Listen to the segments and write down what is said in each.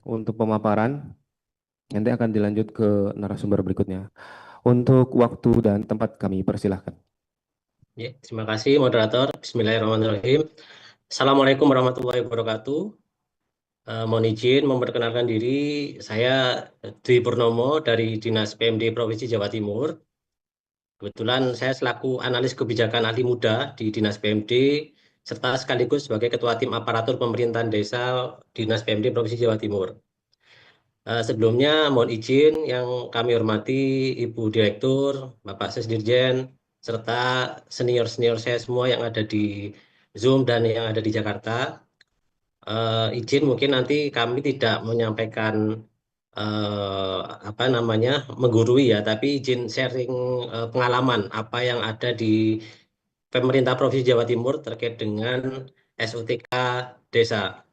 untuk pemaparan. Nanti akan dilanjut ke narasumber berikutnya. Untuk waktu dan tempat kami persilahkan. Ya, terima kasih moderator. Bismillahirrahmanirrahim. Assalamualaikum warahmatullahi wabarakatuh. Mohon izin memperkenalkan diri. Saya Dwi Purnomo dari Dinas PMD Provinsi Jawa Timur. Kebetulan saya selaku analis kebijakan ahli muda di Dinas PMD serta sekaligus sebagai Ketua Tim Aparatur Pemerintahan Desa Dinas PMD Provinsi Jawa Timur. Sebelumnya mohon izin yang kami hormati Ibu Direktur, Bapak Sesdirjen, serta senior-senior saya semua yang ada di Zoom dan yang ada di Jakarta. Izin mungkin nanti kami tidak menyampaikan eh, apa namanya menggurui ya, tapi izin sharing pengalaman apa yang ada di pemerintah Provinsi Jawa Timur terkait dengan SUTK Desa.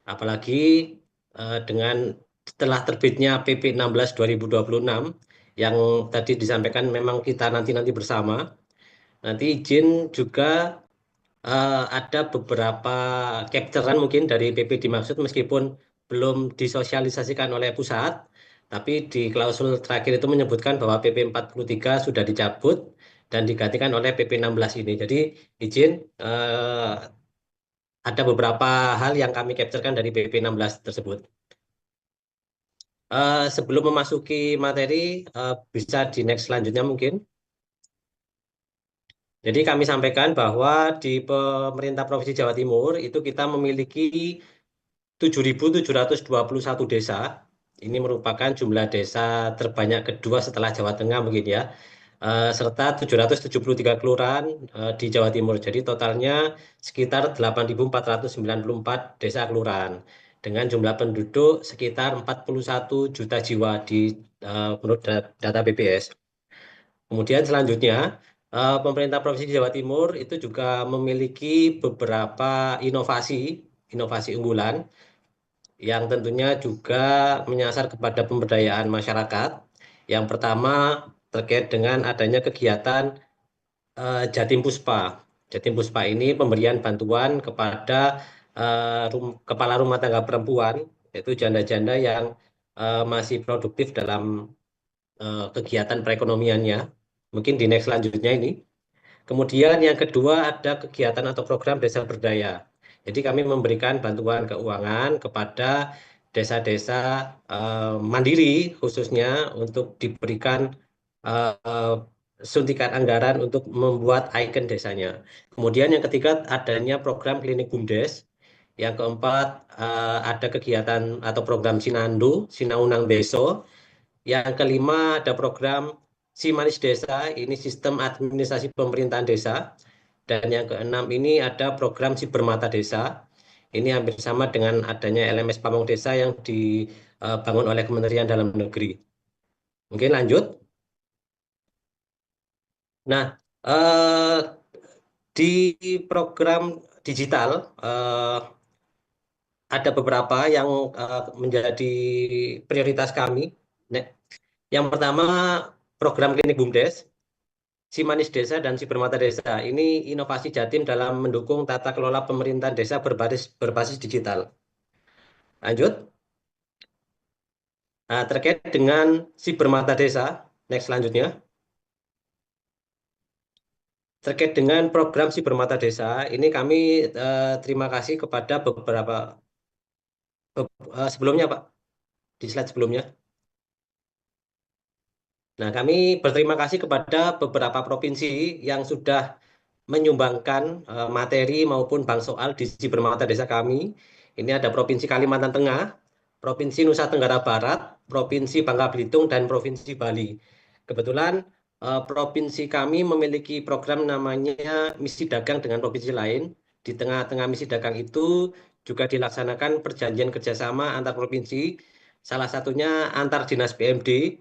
Apalagi dengan setelah terbitnya PP 16 2026 yang tadi disampaikan memang kita nanti bersama. Nanti izin juga ada beberapa capturean mungkin dari PP dimaksud meskipun belum disosialisasikan oleh pusat, tapi di klausul terakhir itu menyebutkan bahwa PP 43 sudah dicabut dan digantikan oleh PP 16 ini. Jadi izin ada beberapa hal yang kami capturekan dari PP 16 tersebut. Sebelum memasuki materi, bisa di next selanjutnya mungkin. Jadi kami sampaikan bahwa di pemerintah Provinsi Jawa Timur itu kita memiliki 7.721 desa. Ini merupakan jumlah desa terbanyak kedua setelah Jawa Tengah mungkin ya. Serta 773 kelurahan di Jawa Timur. Jadi totalnya sekitar 8.494 desa kelurahan dengan jumlah penduduk sekitar 41 juta jiwa menurut data BPS. Kemudian selanjutnya, pemerintah Provinsi Jawa Timur itu juga memiliki beberapa inovasi unggulan yang tentunya juga menyasar kepada pemberdayaan masyarakat. Yang pertama terkait dengan adanya kegiatan Jatim Puspa. Jatim Puspa ini pemberian bantuan kepada kepala rumah tangga perempuan, yaitu janda-janda yang masih produktif dalam kegiatan perekonomiannya. Mungkin di next selanjutnya ini. Kemudian yang kedua ada kegiatan atau program desa berdaya. Jadi kami memberikan bantuan keuangan kepada desa-desa mandiri khususnya untuk diberikan eh, suntikan anggaran untuk membuat ikon desanya. Kemudian yang ketiga adanya program klinik BUMDes. Yang keempat ada kegiatan atau program Sinandu, Sinaunang Beso. Yang kelima ada program Simanis Desa, ini sistem administrasi pemerintahan desa. Dan yang keenam ini ada program Sibermata Desa. Ini hampir sama dengan adanya LMS Pamong Desa yang dibangun oleh Kementerian Dalam Negeri. Mungkin lanjut. Nah, di program digital ada beberapa yang menjadi prioritas kami. Nah, yang pertama program Klinik BUMDes. Simanis Desa dan Sibermata Desa. Ini inovasi Jatim dalam mendukung tata kelola pemerintahan desa berbasis digital. Lanjut. Nah, terkait dengan Sibermata Desa, next selanjutnya. Terkait dengan program Sibermata Desa, ini kami terima kasih kepada beberapa sebelumnya Pak, di slide sebelumnya. Nah, kami berterima kasih kepada beberapa provinsi yang sudah menyumbangkan materi maupun bank soal di Sibermata Desa kami. Ini ada Provinsi Kalimantan Tengah, Provinsi Nusa Tenggara Barat, Provinsi Bangka Belitung, dan Provinsi Bali. Kebetulan provinsi kami memiliki program namanya Misi Dagang dengan provinsi lain. Di tengah-tengah misi dagang itu juga dilaksanakan perjanjian kerjasama antar provinsi, salah satunya antar dinas PMD.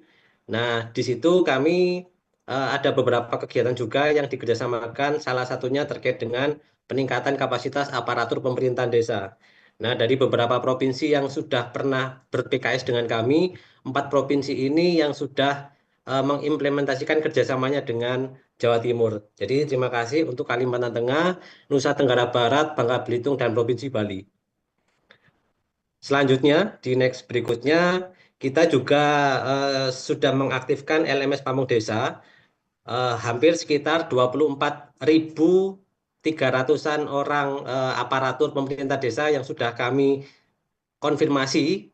Nah, di situ kami ada beberapa kegiatan juga yang dikerjasamakan, salah satunya terkait dengan peningkatan kapasitas aparatur pemerintahan desa. Nah, dari beberapa provinsi yang sudah pernah ber-PKS dengan kami, 4 provinsi ini yang sudah mengimplementasikan kerjasamanya dengan Jawa Timur. Jadi terima kasih untuk Kalimantan Tengah, Nusa Tenggara Barat, Bangka Belitung, dan Provinsi Bali. Selanjutnya, di next berikutnya, kita juga sudah mengaktifkan LMS Pamung Desa hampir sekitar 24.300-an orang aparatur pemerintah desa yang sudah kami konfirmasi,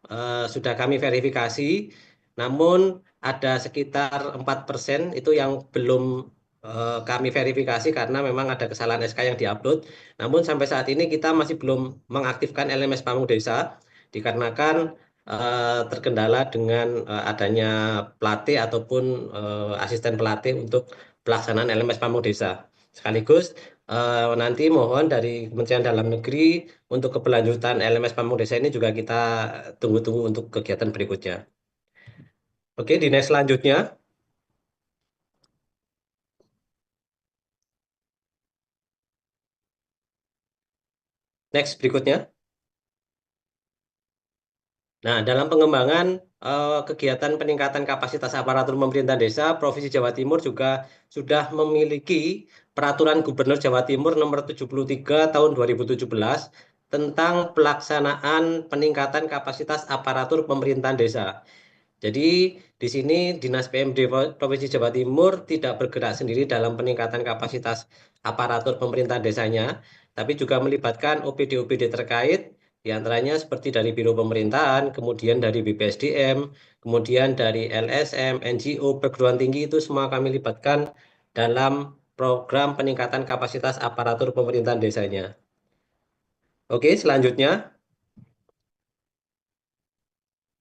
sudah kami verifikasi, namun ada sekitar 4% itu yang belum kami verifikasi karena memang ada kesalahan SK yang diupload. Namun sampai saat ini kita masih belum mengaktifkan LMS Pamung Desa dikarenakan terkendala dengan adanya pelatih ataupun asisten pelatih untuk pelaksanaan LMS Pamung Desa. Sekaligus nanti mohon dari Kementerian Dalam Negeri untuk keberlanjutan LMS Pamung Desa ini juga kita tunggu-tunggu untuk kegiatan berikutnya. Oke, di next selanjutnya, next berikutnya. Nah, dalam pengembangan kegiatan peningkatan kapasitas aparatur pemerintah desa, Provinsi Jawa Timur juga sudah memiliki Peraturan Gubernur Jawa Timur Nomor 73 Tahun 2017 tentang pelaksanaan peningkatan kapasitas aparatur pemerintahan desa. Jadi di sini Dinas PMD Provinsi Jawa Timur tidak bergerak sendiri dalam peningkatan kapasitas aparatur pemerintahan desanya, tapi juga melibatkan OPD-OPD terkait, di antaranya seperti dari Biro Pemerintahan, kemudian dari BPSDM, kemudian dari LSM, NGO, perguruan tinggi itu semua kami libatkan dalam program peningkatan kapasitas aparatur pemerintahan desanya. Oke, selanjutnya,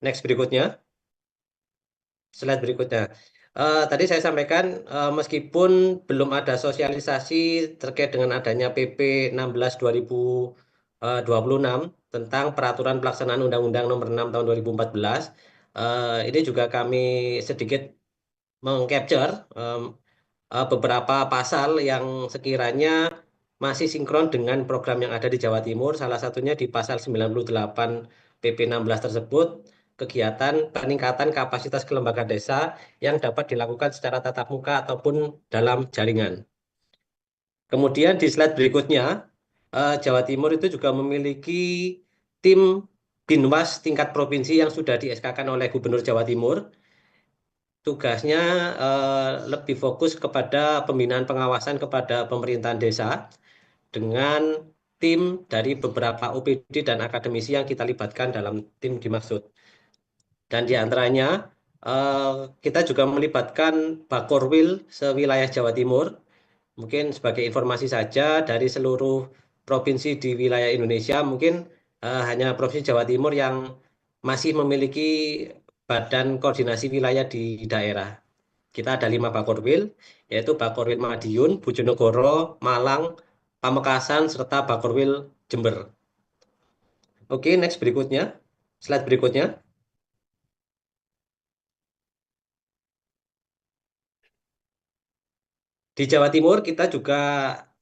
next berikutnya. Slide berikutnya. Tadi saya sampaikan meskipun belum ada sosialisasi terkait dengan adanya PP 16 2026 tentang peraturan pelaksanaan Undang-Undang Nomor 6 Tahun 2014, ini juga kami sedikit mengcapture beberapa pasal yang sekiranya masih sinkron dengan program yang ada di Jawa Timur, salah satunya di pasal 98 PP 16 tersebut, kegiatan peningkatan kapasitas kelembagaan desa yang dapat dilakukan secara tatap muka ataupun dalam jaringan. Kemudian di slide berikutnya, Jawa Timur itu juga memiliki tim Binwas tingkat provinsi yang sudah di SK-kan oleh Gubernur Jawa Timur. Tugasnya lebih fokus kepada pembinaan pengawasan kepada pemerintahan desa dengan tim dari beberapa OPD dan akademisi yang kita libatkan dalam tim dimaksud. Dan di antaranya eh, kita juga melibatkan Bakorwil sewilayah Jawa Timur. Mungkin sebagai informasi saja dari seluruh provinsi di wilayah Indonesia, mungkin hanya Provinsi Jawa Timur yang masih memiliki badan koordinasi wilayah di daerah. Kita ada 5 Bakorwil, yaitu Bakorwil Madiun, Bojonegoro, Malang, Pamekasan, serta Bakorwil Jember. Oke, next berikutnya. Slide berikutnya. Di Jawa Timur kita juga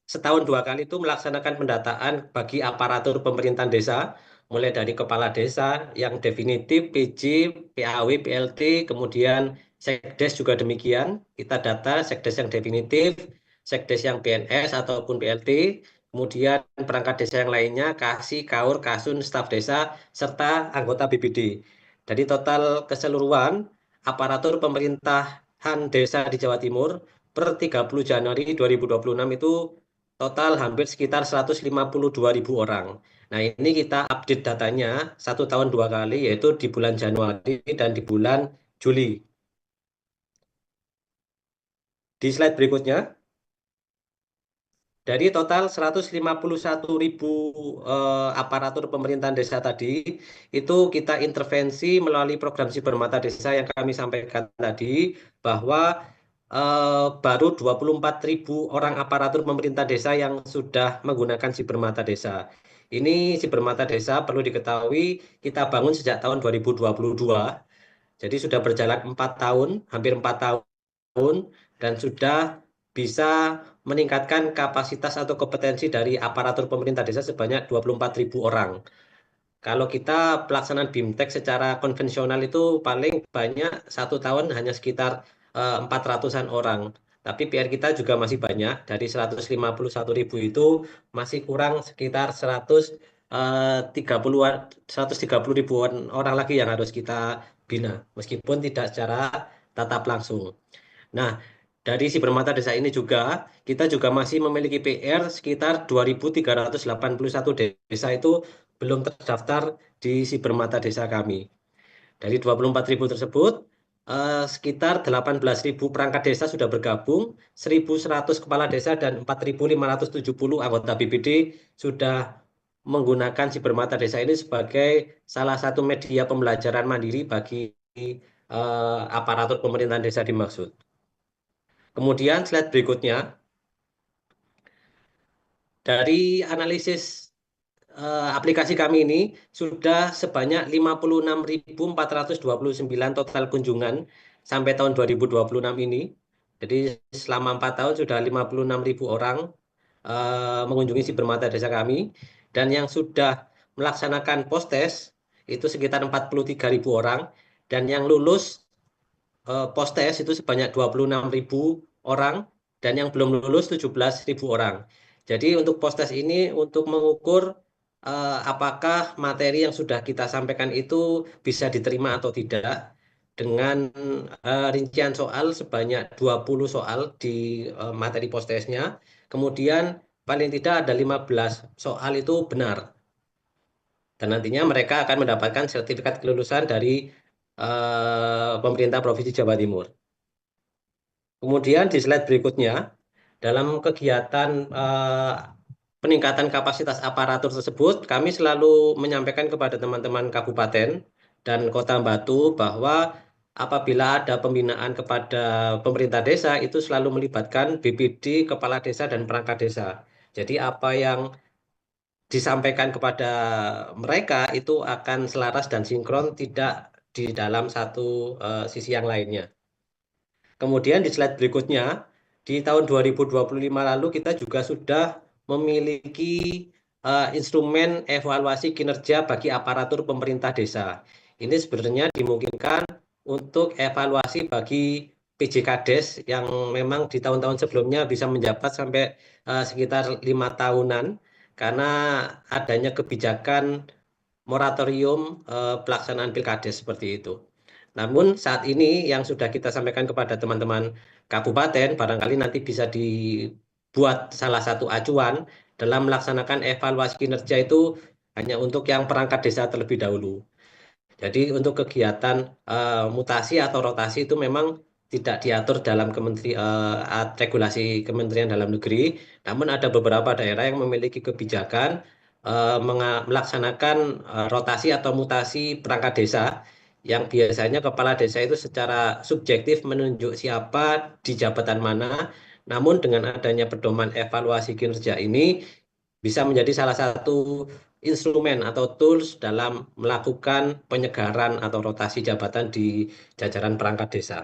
setahun 2 kali itu melaksanakan pendataan bagi aparatur pemerintahan desa, mulai dari kepala desa yang definitif, PJ, PAW, PLT, kemudian Sekdes juga demikian. Kita data Sekdes yang definitif, Sekdes yang PNS ataupun PLT, kemudian perangkat desa yang lainnya, KASI, KAUR, KASUN, staf desa, serta anggota BPD. Dari total keseluruhan aparatur pemerintahan desa di Jawa Timur, per 30 Januari 2026 itu total hampir sekitar 152.000 orang. Nah, ini kita update datanya 1 tahun 2 kali, yaitu di bulan Januari dan di bulan Juli. Di slide berikutnya, dari total 151.000 aparatur pemerintahan desa tadi, itu kita intervensi melalui program Sibermata Desa yang kami sampaikan tadi, bahwa baru 24.000 orang aparatur pemerintah desa yang sudah menggunakan Sibermata Desa. Ini Sibermata Desa perlu diketahui kita bangun sejak tahun 2022, jadi sudah berjalan 4 tahun, hampir 4 tahun, dan sudah bisa meningkatkan kapasitas atau kompetensi dari aparatur pemerintah desa sebanyak 24.000 orang. Kalau kita pelaksanaan BIMTEK secara konvensional itu paling banyak 1 tahun hanya sekitar 400-an orang. Tapi PR kita juga masih banyak, dari 151.000 itu masih kurang sekitar 100 30-an, 130 ribuan orang lagi yang harus kita bina, meskipun tidak secara tatap langsung. Nah, dari si Permata Desa ini juga, kita juga masih memiliki PR sekitar 2.381 desa itu belum terdaftar di si Permata Desa kami. Dari 24.000 tersebut, sekitar 18.000 perangkat desa sudah bergabung, 1.100 kepala desa dan 4.570 anggota BPD sudah menggunakan si Permata Desa ini sebagai salah satu media pembelajaran mandiri bagi aparatur pemerintahan desa dimaksud. Kemudian slide berikutnya, dari analisis aplikasi kami ini sudah sebanyak 56.429 total kunjungan sampai tahun 2026 ini. Jadi selama 4 tahun sudah 56.000 orang mengunjungi si Permata Desa kami. Dan yang sudah melaksanakan post-test itu sekitar 43.000 orang. Dan yang lulus post-test itu sebanyak 26.000 orang. Dan yang belum lulus 17.000 orang. Jadi untuk post-test ini untuk mengukur apakah materi yang sudah kita sampaikan itu bisa diterima atau tidak dengan rincian soal sebanyak 20 soal di materi post-testnya. Kemudian paling tidak ada 15 soal itu benar. Dan nantinya mereka akan mendapatkan sertifikat kelulusan dari pemerintah Provinsi Jawa Timur. Kemudian di slide berikutnya, dalam kegiatan peningkatan kapasitas aparatur tersebut, kami selalu menyampaikan kepada teman-teman kabupaten dan kota Batu bahwa apabila ada pembinaan kepada pemerintah desa, itu selalu melibatkan BPD, kepala desa, dan perangkat desa. Jadi apa yang disampaikan kepada mereka itu akan selaras dan sinkron, tidak di dalam satu sisi yang lainnya. Kemudian di slide berikutnya, di tahun 2025 lalu kita juga sudah memiliki instrumen evaluasi kinerja bagi aparatur pemerintah desa. Ini sebenarnya dimungkinkan untuk evaluasi bagi PJKades yang memang di tahun-tahun sebelumnya bisa menjabat sampai sekitar 5 tahunan karena adanya kebijakan moratorium pelaksanaan pilkades seperti itu. Namun saat ini yang sudah kita sampaikan kepada teman-teman kabupaten, barangkali nanti bisa dibuat salah satu acuan dalam melaksanakan evaluasi kinerja itu hanya untuk yang perangkat desa terlebih dahulu. Jadi untuk kegiatan mutasi atau rotasi itu memang tidak diatur dalam regulasi Kementerian Dalam Negeri, namun ada beberapa daerah yang memiliki kebijakan melaksanakan rotasi atau mutasi perangkat desa yang biasanya kepala desa itu secara subjektif menunjuk siapa di jabatan mana, namun dengan adanya pedoman evaluasi kinerja ini bisa menjadi salah satu instrumen atau tools dalam melakukan penyegaran atau rotasi jabatan di jajaran perangkat desa.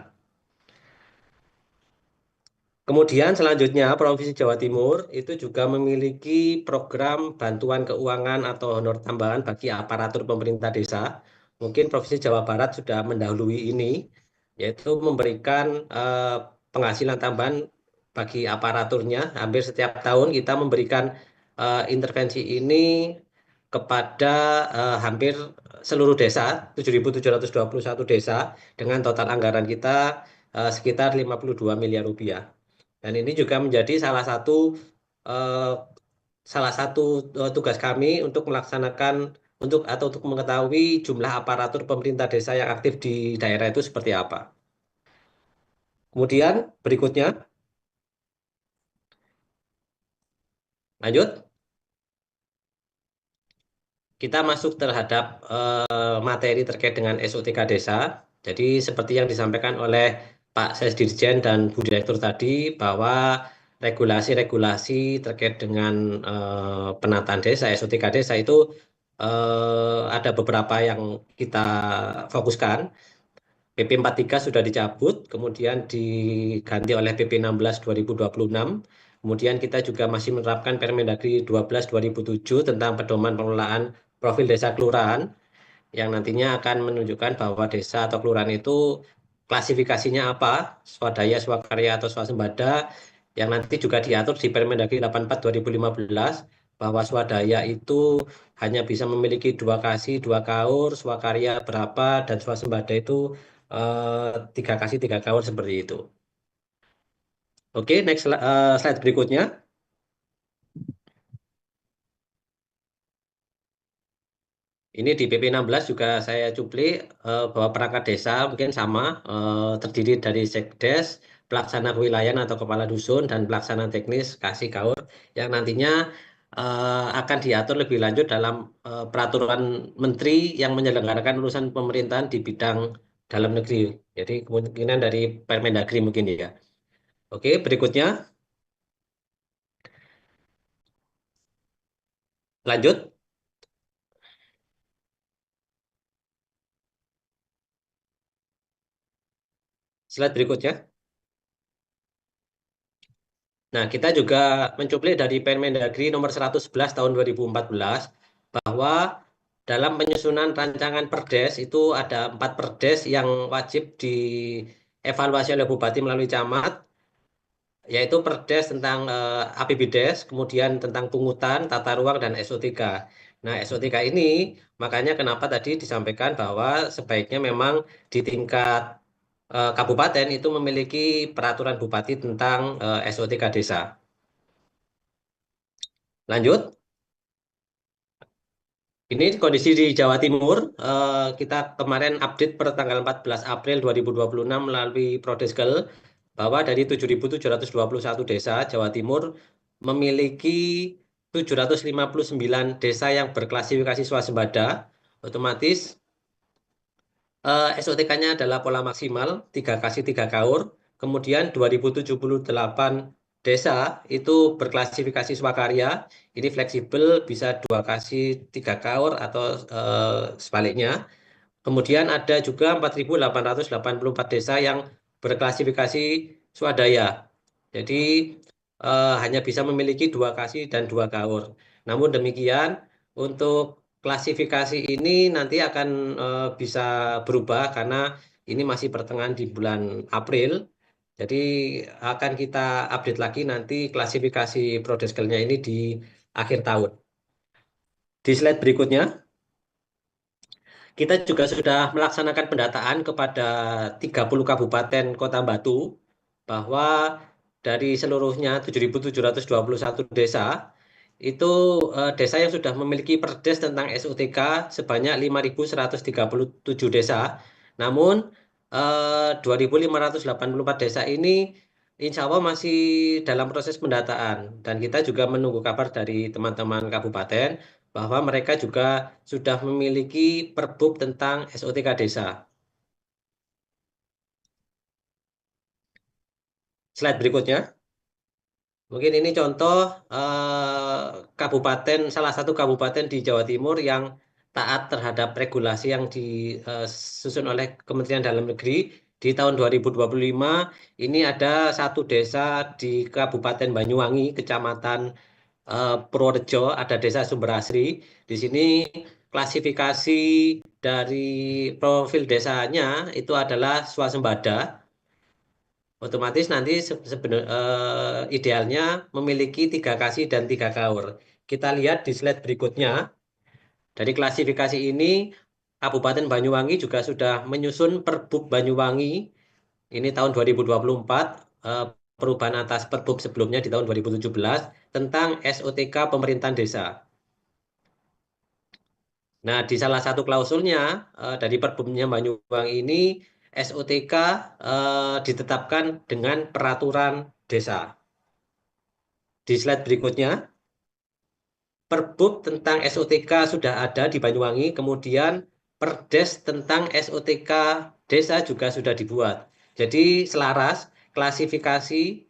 Kemudian selanjutnya Provinsi Jawa Timur itu juga memiliki program bantuan keuangan atau honor tambahan bagi aparatur pemerintah desa. Mungkin Provinsi Jawa Barat sudah mendahului ini, yaitu memberikan penghasilan tambahan bagi aparaturnya. Hampir setiap tahun kita memberikan intervensi ini kepada hampir seluruh desa, 7.721 desa, dengan total anggaran kita sekitar 52 miliar rupiah. Dan ini juga menjadi eh, salah satu tugas kami untuk melaksanakan untuk mengetahui jumlah aparatur pemerintah desa yang aktif di daerah itu seperti apa. Kemudian berikutnya, lanjut, kita masuk terhadap materi terkait dengan SOTK desa. Jadi seperti yang disampaikan oleh Pak Sesdirjen dan Bu Direktur tadi bahwa regulasi-regulasi terkait dengan penataan desa, SOTK desa itu ada beberapa yang kita fokuskan. PP 43 sudah dicabut, kemudian diganti oleh PP 16 2026. Kemudian kita juga masih menerapkan Permendagri 12 2007 tentang pedoman pengelolaan profil desa kelurahan yang nantinya akan menunjukkan bahwa desa atau kelurahan itu klasifikasinya apa, swadaya, swakarya atau swasembada yang nanti juga diatur di Permendagri 84 2015 bahwa swadaya itu hanya bisa memiliki 2 kasih, 2 kaur, swakarya berapa, dan swasembada itu 3 kasih, 3 kaur seperti itu. Oke, next slide berikutnya. Ini di PP 16 juga saya cuplik bahwa perangkat desa mungkin sama, terdiri dari sekdes, pelaksana kewilayahan atau kepala dusun, dan pelaksana teknis kasih kaur yang nantinya akan diatur lebih lanjut dalam peraturan menteri yang menyelenggarakan urusan pemerintahan di bidang dalam negeri. Jadi kemungkinan dari Permendagri mungkin ya. Oke, berikutnya lanjut slide berikutnya. Nah, kita juga mencuplik dari Permendagri nomor 111 tahun 2014 bahwa dalam penyusunan rancangan Perdes itu ada 4 Perdes yang wajib dievaluasi oleh Bupati melalui camat, yaitu Perdes tentang APBDes, kemudian tentang pungutan, tata ruang, dan SOTK. Nah, SOTK ini makanya kenapa tadi disampaikan bahwa sebaiknya memang di tingkat kabupaten itu memiliki peraturan bupati tentang SOTK desa. Lanjut. Ini kondisi di Jawa Timur. Kita kemarin update per tanggal 14 April 2026 melalui Prodeskel bahwa dari 7.721 desa Jawa Timur memiliki 759 desa yang berklasifikasi swasembada. Otomatis SOTK-nya adalah pola maksimal 3 kasih 3 kaur. Kemudian 2078 desa itu berklasifikasi swakarya. Ini fleksibel bisa 2 kasih 3 kaur atau sebaliknya. Kemudian ada juga 4.884 desa yang berklasifikasi swadaya. Jadi hanya bisa memiliki 2 kasih dan 2 kaur. Namun demikian, untuk klasifikasi ini nanti akan bisa berubah karena ini masih pertengahan di bulan April. Jadi akan kita update lagi nanti klasifikasi prodeskelnya ini di akhir tahun. Di slide berikutnya. Kita juga sudah melaksanakan pendataan kepada 30 kabupaten kota Batu bahwa dari seluruhnya 7.721 desa itu desa yang sudah memiliki perdes tentang SUTK sebanyak 5.137 desa. Namun 2.584 desa ini insya Allah masih dalam proses pendataan dan kita juga menunggu kabar dari teman-teman kabupaten bahwa mereka juga sudah memiliki perbub tentang SOTK desa. Slide berikutnya. Mungkin ini contoh kabupaten, salah satu kabupaten di Jawa Timur yang taat terhadap regulasi yang disusun oleh Kementerian Dalam Negeri di tahun 2025. Ini ada satu desa di Kabupaten Banyuwangi, Kecamatan Purworejo, ada desa Sumberasri. Di sini klasifikasi dari profil desanya itu adalah swasembada. Otomatis nanti idealnya memiliki 3 kasih dan 3 kaur. Kita lihat di slide berikutnya. Dari klasifikasi ini, Kabupaten Banyuwangi juga sudah menyusun Perbub Banyuwangi. Ini tahun 2024, perubahan atas Perbub sebelumnya di tahun 2017 tentang SOTK pemerintahan desa. Nah, di salah satu klausulnya dari Perbumnya Banyuwangi ini SOTK ditetapkan dengan peraturan desa. Di slide berikutnya, Perbub tentang SOTK sudah ada di Banyuwangi, kemudian Perdes tentang SOTK desa juga sudah dibuat. Jadi selaras klasifikasi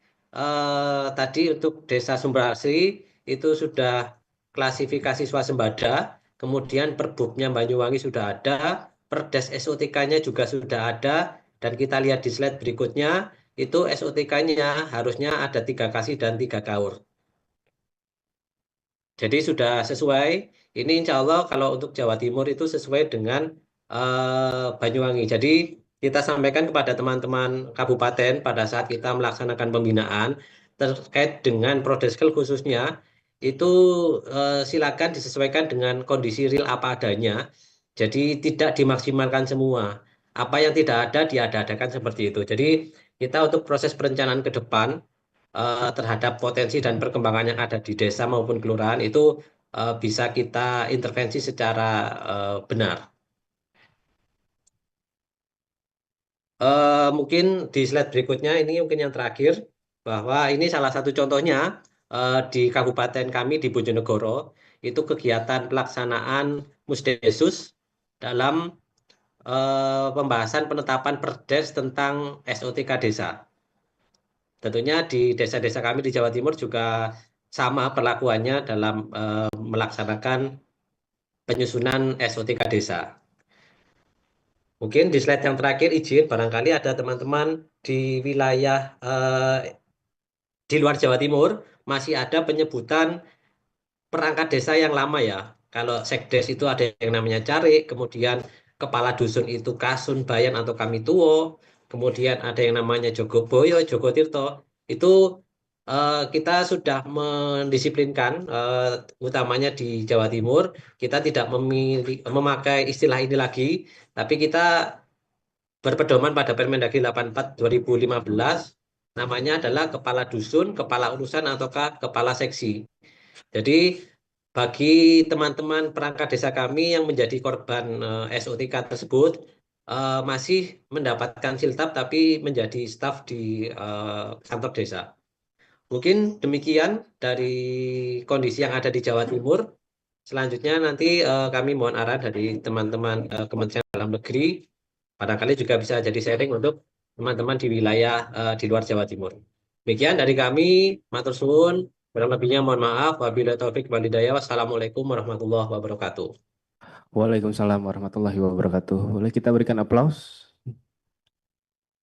tadi untuk Desa Sumberasri itu sudah klasifikasi swasembada, kemudian Perbubnya Banyuwangi sudah ada, Perdes SOTK-nya juga sudah ada, dan kita lihat di slide berikutnya itu SOTK-nya harusnya ada 3 kasih dan 3 kaur. Jadi sudah sesuai. Ini insya Allah kalau untuk Jawa Timur itu sesuai dengan Banyuwangi. Jadi kita sampaikan kepada teman-teman kabupaten pada saat kita melaksanakan pembinaan terkait dengan Prodeskel khususnya. itu silakan disesuaikan dengan kondisi real apa adanya. Jadi tidak dimaksimalkan semua. Apa yang tidak ada diada-adakan seperti itu. Jadi kita untuk proses perencanaan ke depan terhadap potensi dan perkembangan yang ada di desa maupun kelurahan itu bisa kita intervensi secara benar. Mungkin di slide berikutnya ini mungkin yang terakhir bahwa ini salah satu contohnya di kabupaten kami di Bojonegoro itu kegiatan pelaksanaan Musdesus dalam pembahasan penetapan Perdes tentang SOTK desa. Tentunya di desa-desa kami di Jawa Timur juga sama perlakuannya dalam melaksanakan penyusunan SOTK desa. Mungkin di slide yang terakhir izin barangkali ada teman-teman di wilayah di luar Jawa Timur masih ada penyebutan perangkat desa yang lama ya. Kalau sekdes itu ada yang namanya carik, kemudian kepala dusun itu kasun, bayan atau kami tuo, kemudian ada yang namanya Jogoboyo, Jogotirto. Itu kita sudah mendisiplinkan, utamanya di Jawa Timur, kita tidak memakai istilah ini lagi, tapi kita berpedoman pada Permendagri 84 2015, namanya adalah kepala dusun, kepala urusan ataukah kepala seksi. Jadi bagi teman-teman perangkat desa kami yang menjadi korban SOTK tersebut masih mendapatkan siltap tapi menjadi staf di kantor desa. Mungkin demikian dari kondisi yang ada di Jawa Timur. Selanjutnya nanti kami mohon arahan dari teman-teman Kementerian Dalam Negeri. Barangkali juga bisa jadi sharing untuk teman-teman di wilayah di luar Jawa Timur. Demikian dari kami, matur suwun. Kurang lebihnya mohon maaf. Wabillahi taufik wal hidayah. Wassalamualaikum warahmatullahi wabarakatuh. Waalaikumsalam warahmatullahi wabarakatuh. Boleh kita berikan aplaus,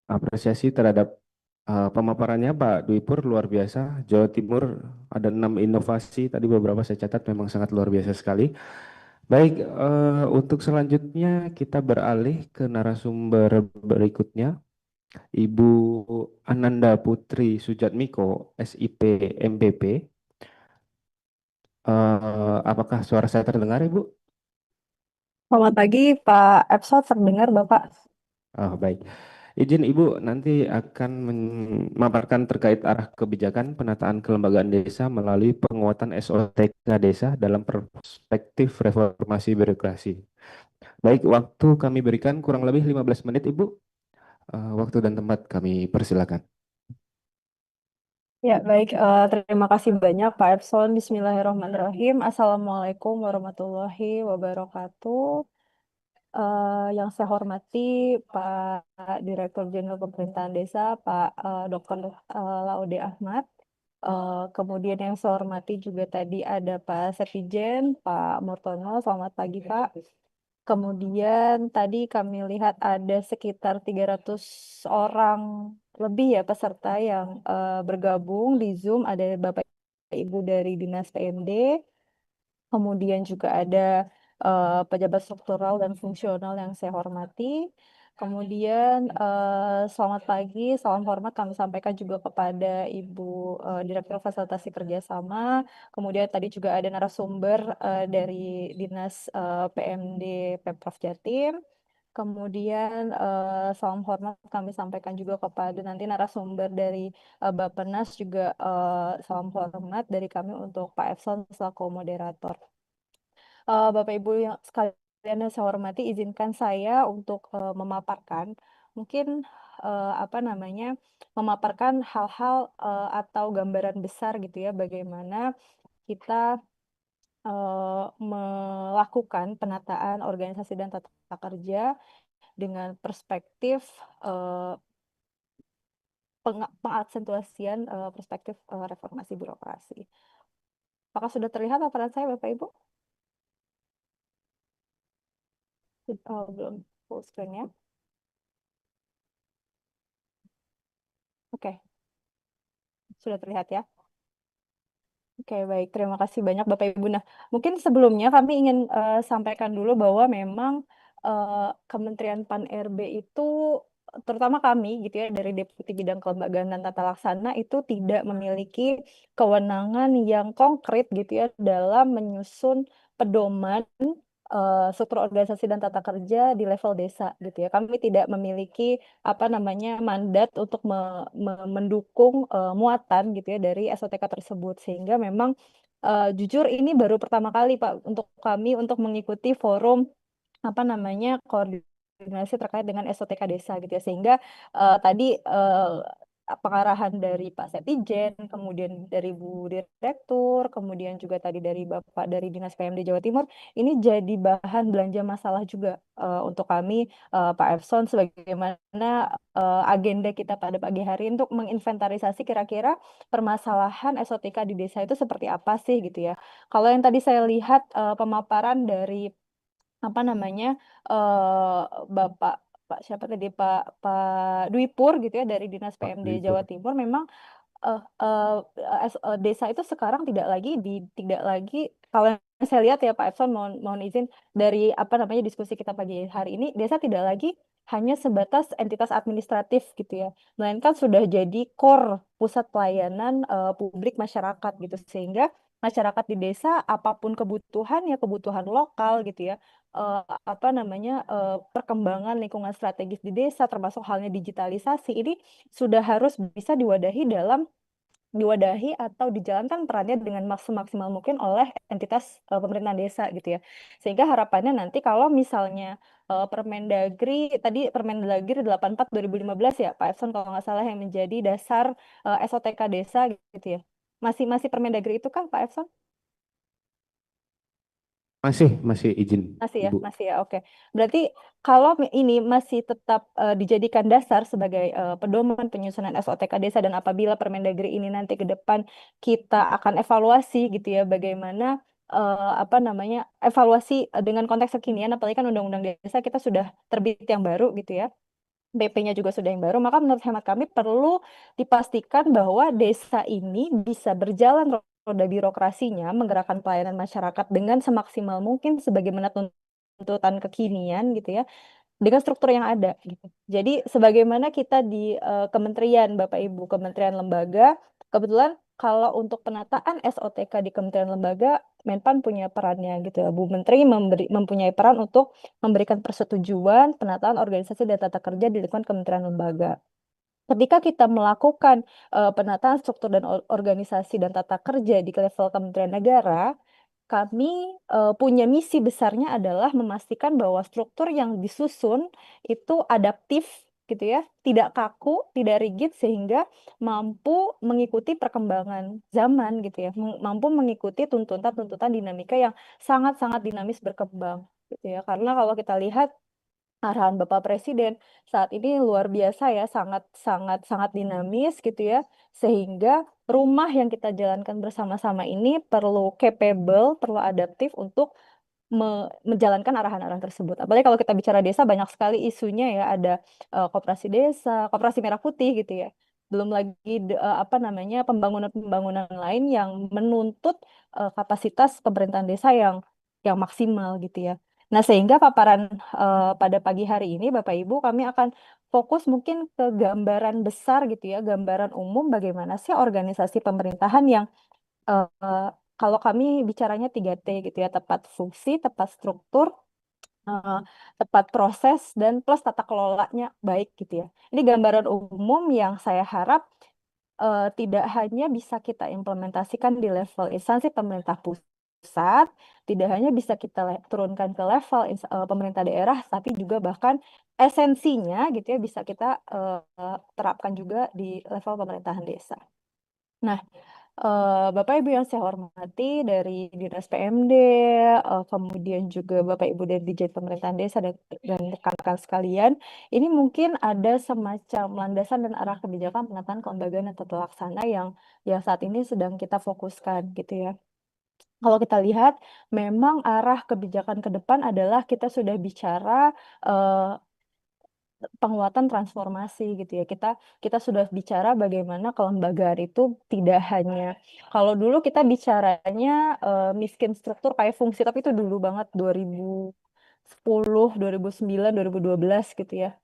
apresiasi terhadap pemaparannya Pak Dwi Pur, luar biasa. Jawa Timur ada 6 inovasi, tadi beberapa saya catat memang sangat luar biasa sekali. Baik, untuk selanjutnya kita beralih ke narasumber berikutnya, Ibu Ananda Putri Sujatmiko, SIP MPP. Apakah suara saya terdengar, Ibu? Selamat pagi, Pak Epsot, terdengar Bapak. Oh, baik. Izin Ibu nanti akan memaparkan terkait arah kebijakan penataan kelembagaan desa melalui penguatan SOTK desa dalam perspektif reformasi birokrasi. Baik, waktu kami berikan kurang lebih 15 menit, Ibu. Waktu dan tempat kami persilakan. Ya, baik. Terima kasih banyak, Pak Epson. Bismillahirrahmanirrahim. Assalamualaikum warahmatullahi wabarakatuh. Yang saya hormati Pak Direktur Jenderal Pemerintahan Desa, Pak Dr. Laude Ahmad. Kemudian yang saya hormati juga tadi ada Pak Sepijen, Pak Murtono. Selamat pagi, Pak. Kemudian tadi kami lihat ada sekitar 300 orang lebih ya peserta yang bergabung di Zoom. Ada Bapak Ibu dari Dinas PMD, kemudian juga ada pejabat struktural dan fungsional yang saya hormati. Kemudian selamat pagi, salam hormat kami sampaikan juga kepada Ibu Direktur Fasilitasi Kerjasama. Kemudian tadi juga ada narasumber dari Dinas PMD Pemprov Jatim. Kemudian salam hormat kami sampaikan juga kepada nanti narasumber dari Bappenas juga salam hormat dari kami untuk Pak Efson selaku moderator. Bapak Ibu yang sekalian yang saya hormati, izinkan saya untuk memaparkan mungkin apa namanya memaparkan hal-hal atau gambaran besar gitu ya bagaimana kita melakukan penataan organisasi dan tata kerja dengan perspektif eh, pengaksentuasian perspektif reformasi birokrasi. Apakah sudah terlihat paparan saya, Bapak Ibu? Belum full screen ya. Oke, sudah terlihat ya. Oke, baik. Terima kasih banyak Bapak Ibu. Nah, mungkin sebelumnya kami ingin sampaikan dulu bahwa memang Kementerian Pan-RB itu terutama kami gitu ya dari Deputi Bidang Kelembagaan dan Tata Laksana itu tidak memiliki kewenangan yang konkret gitu ya dalam menyusun pedoman struktur organisasi dan tata kerja di level desa gitu ya. Kami tidak memiliki apa namanya mandat untuk mendukung muatan gitu ya dari SOTK tersebut, sehingga memang jujur ini baru pertama kali Pak untuk kami untuk mengikuti forum apa namanya koordinasi terkait dengan SOTK desa gitu ya, sehingga tadi pengarahan dari Pak Setjen, kemudian dari Bu Direktur, kemudian juga tadi dari Bapak dari Dinas PMD Jawa Timur, ini jadi bahan belanja masalah juga untuk kami Pak Efson, sebagaimana agenda kita pada pagi hari untuk menginventarisasi kira-kira permasalahan SOTK di desa itu seperti apa sih gitu ya. Kalau yang tadi saya lihat pemaparan dari apa namanya eh Bapak Pak siapa tadi Pak Dwi Pur gitu ya dari Dinas Pak PMD Dwi Pur. Jawa Timur, memang desa itu sekarang tidak lagi kalau yang saya lihat ya Pak Epson, mohon izin dari apa namanya diskusi kita pagi hari ini, desa tidak lagi hanya sebatas entitas administratif gitu ya, melainkan sudah jadi core pusat pelayanan publik masyarakat gitu, sehingga masyarakat di desa apapun kebutuhan ya kebutuhan lokal gitu ya, eh, apa namanya perkembangan lingkungan strategis di desa termasuk halnya digitalisasi ini sudah harus bisa diwadahi atau dijalankan perannya dengan maksimal mungkin oleh entitas pemerintahan desa gitu ya. Sehingga harapannya nanti kalau misalnya Permendagri 84 2015 ya Pak Efson kalau nggak salah yang menjadi dasar SOTK desa gitu ya. Masih masih Permendagri itu kan Pak Efson? Masih izin, Masih ya, Ibu. masih ya. Oke. Berarti kalau ini masih tetap dijadikan dasar sebagai pedoman penyusunan SOTK desa, dan apabila Permendagri ini nanti ke depan kita akan evaluasi gitu ya, bagaimana apa namanya evaluasi dengan konteks kekinian, apalagi kan Undang-Undang Desa kita sudah terbit yang baru gitu ya. BP-nya juga sudah yang baru, maka menurut hemat kami perlu dipastikan bahwa desa ini bisa berjalan roda birokrasinya, menggerakkan pelayanan masyarakat dengan semaksimal mungkin sebagaimana tuntutan kekinian gitu ya, dengan struktur yang ada gitu. Jadi sebagaimana kita di kementerian, Bapak Ibu, kementerian lembaga, kebetulan kalau untuk penataan SOTK di kementerian lembaga, Menpan punya perannya gitu ya. Bu Menteri mempunyai peran untuk memberikan persetujuan penataan organisasi dan tata kerja di lingkungan kementerian lembaga. Ketika kita melakukan penataan struktur dan organisasi dan tata kerja di level Kementerian Negara, kami punya misi besarnya adalah memastikan bahwa struktur yang disusun itu adaptif gitu ya, tidak kaku, tidak rigid, sehingga mampu mengikuti perkembangan zaman gitu ya, mampu mengikuti tuntutan-tuntutan dinamika yang sangat-sangat dinamis berkembang gitu ya. Karena kalau kita lihat arahan Bapak Presiden saat ini luar biasa ya, sangat sangat sangat dinamis gitu ya, sehingga rumah yang kita jalankan bersama-sama ini perlu capable, perlu adaptif untuk menjalankan arahan-arahan tersebut. Apalagi kalau kita bicara desa, banyak sekali isunya ya, ada koperasi desa, koperasi merah putih gitu ya. Belum lagi apa namanya pembangunan-pembangunan lain yang menuntut kapasitas pemerintahan desa yang maksimal gitu ya. Nah, sehingga paparan pada pagi hari ini Bapak Ibu kami akan fokus mungkin ke gambaran besar gitu ya, gambaran umum bagaimana sih organisasi pemerintahan yang eh, kalau kami bicaranya 3T gitu ya, tepat fungsi, tepat struktur, eh, tepat proses, dan plus tata kelolanya baik gitu ya. Ini gambaran umum yang saya harap tidak hanya bisa kita implementasikan di level instansi pemerintah pusat, tidak hanya bisa kita turunkan ke level pemerintah daerah, tapi juga bahkan esensinya gitu ya bisa kita terapkan juga di level pemerintahan desa. Nah, Bapak Ibu yang saya hormati dari Dinas PMD, kemudian juga Bapak Ibu dari Dirjen Pemerintahan Desa dan rekan-rekan sekalian, ini mungkin ada semacam landasan dan arah kebijakan penataan kelembagaan dan tata laksana yang saat ini sedang kita fokuskan gitu ya. Kalau kita lihat, memang arah kebijakan ke depan adalah kita sudah bicara eh, penguatan transformasi gitu ya. Kita sudah bicara bagaimana kelembagaan itu tidak hanya kalau dulu kita bicaranya miskin struktur kayak fungsi, tapi itu dulu banget 2010, 2009, 2012 gitu ya.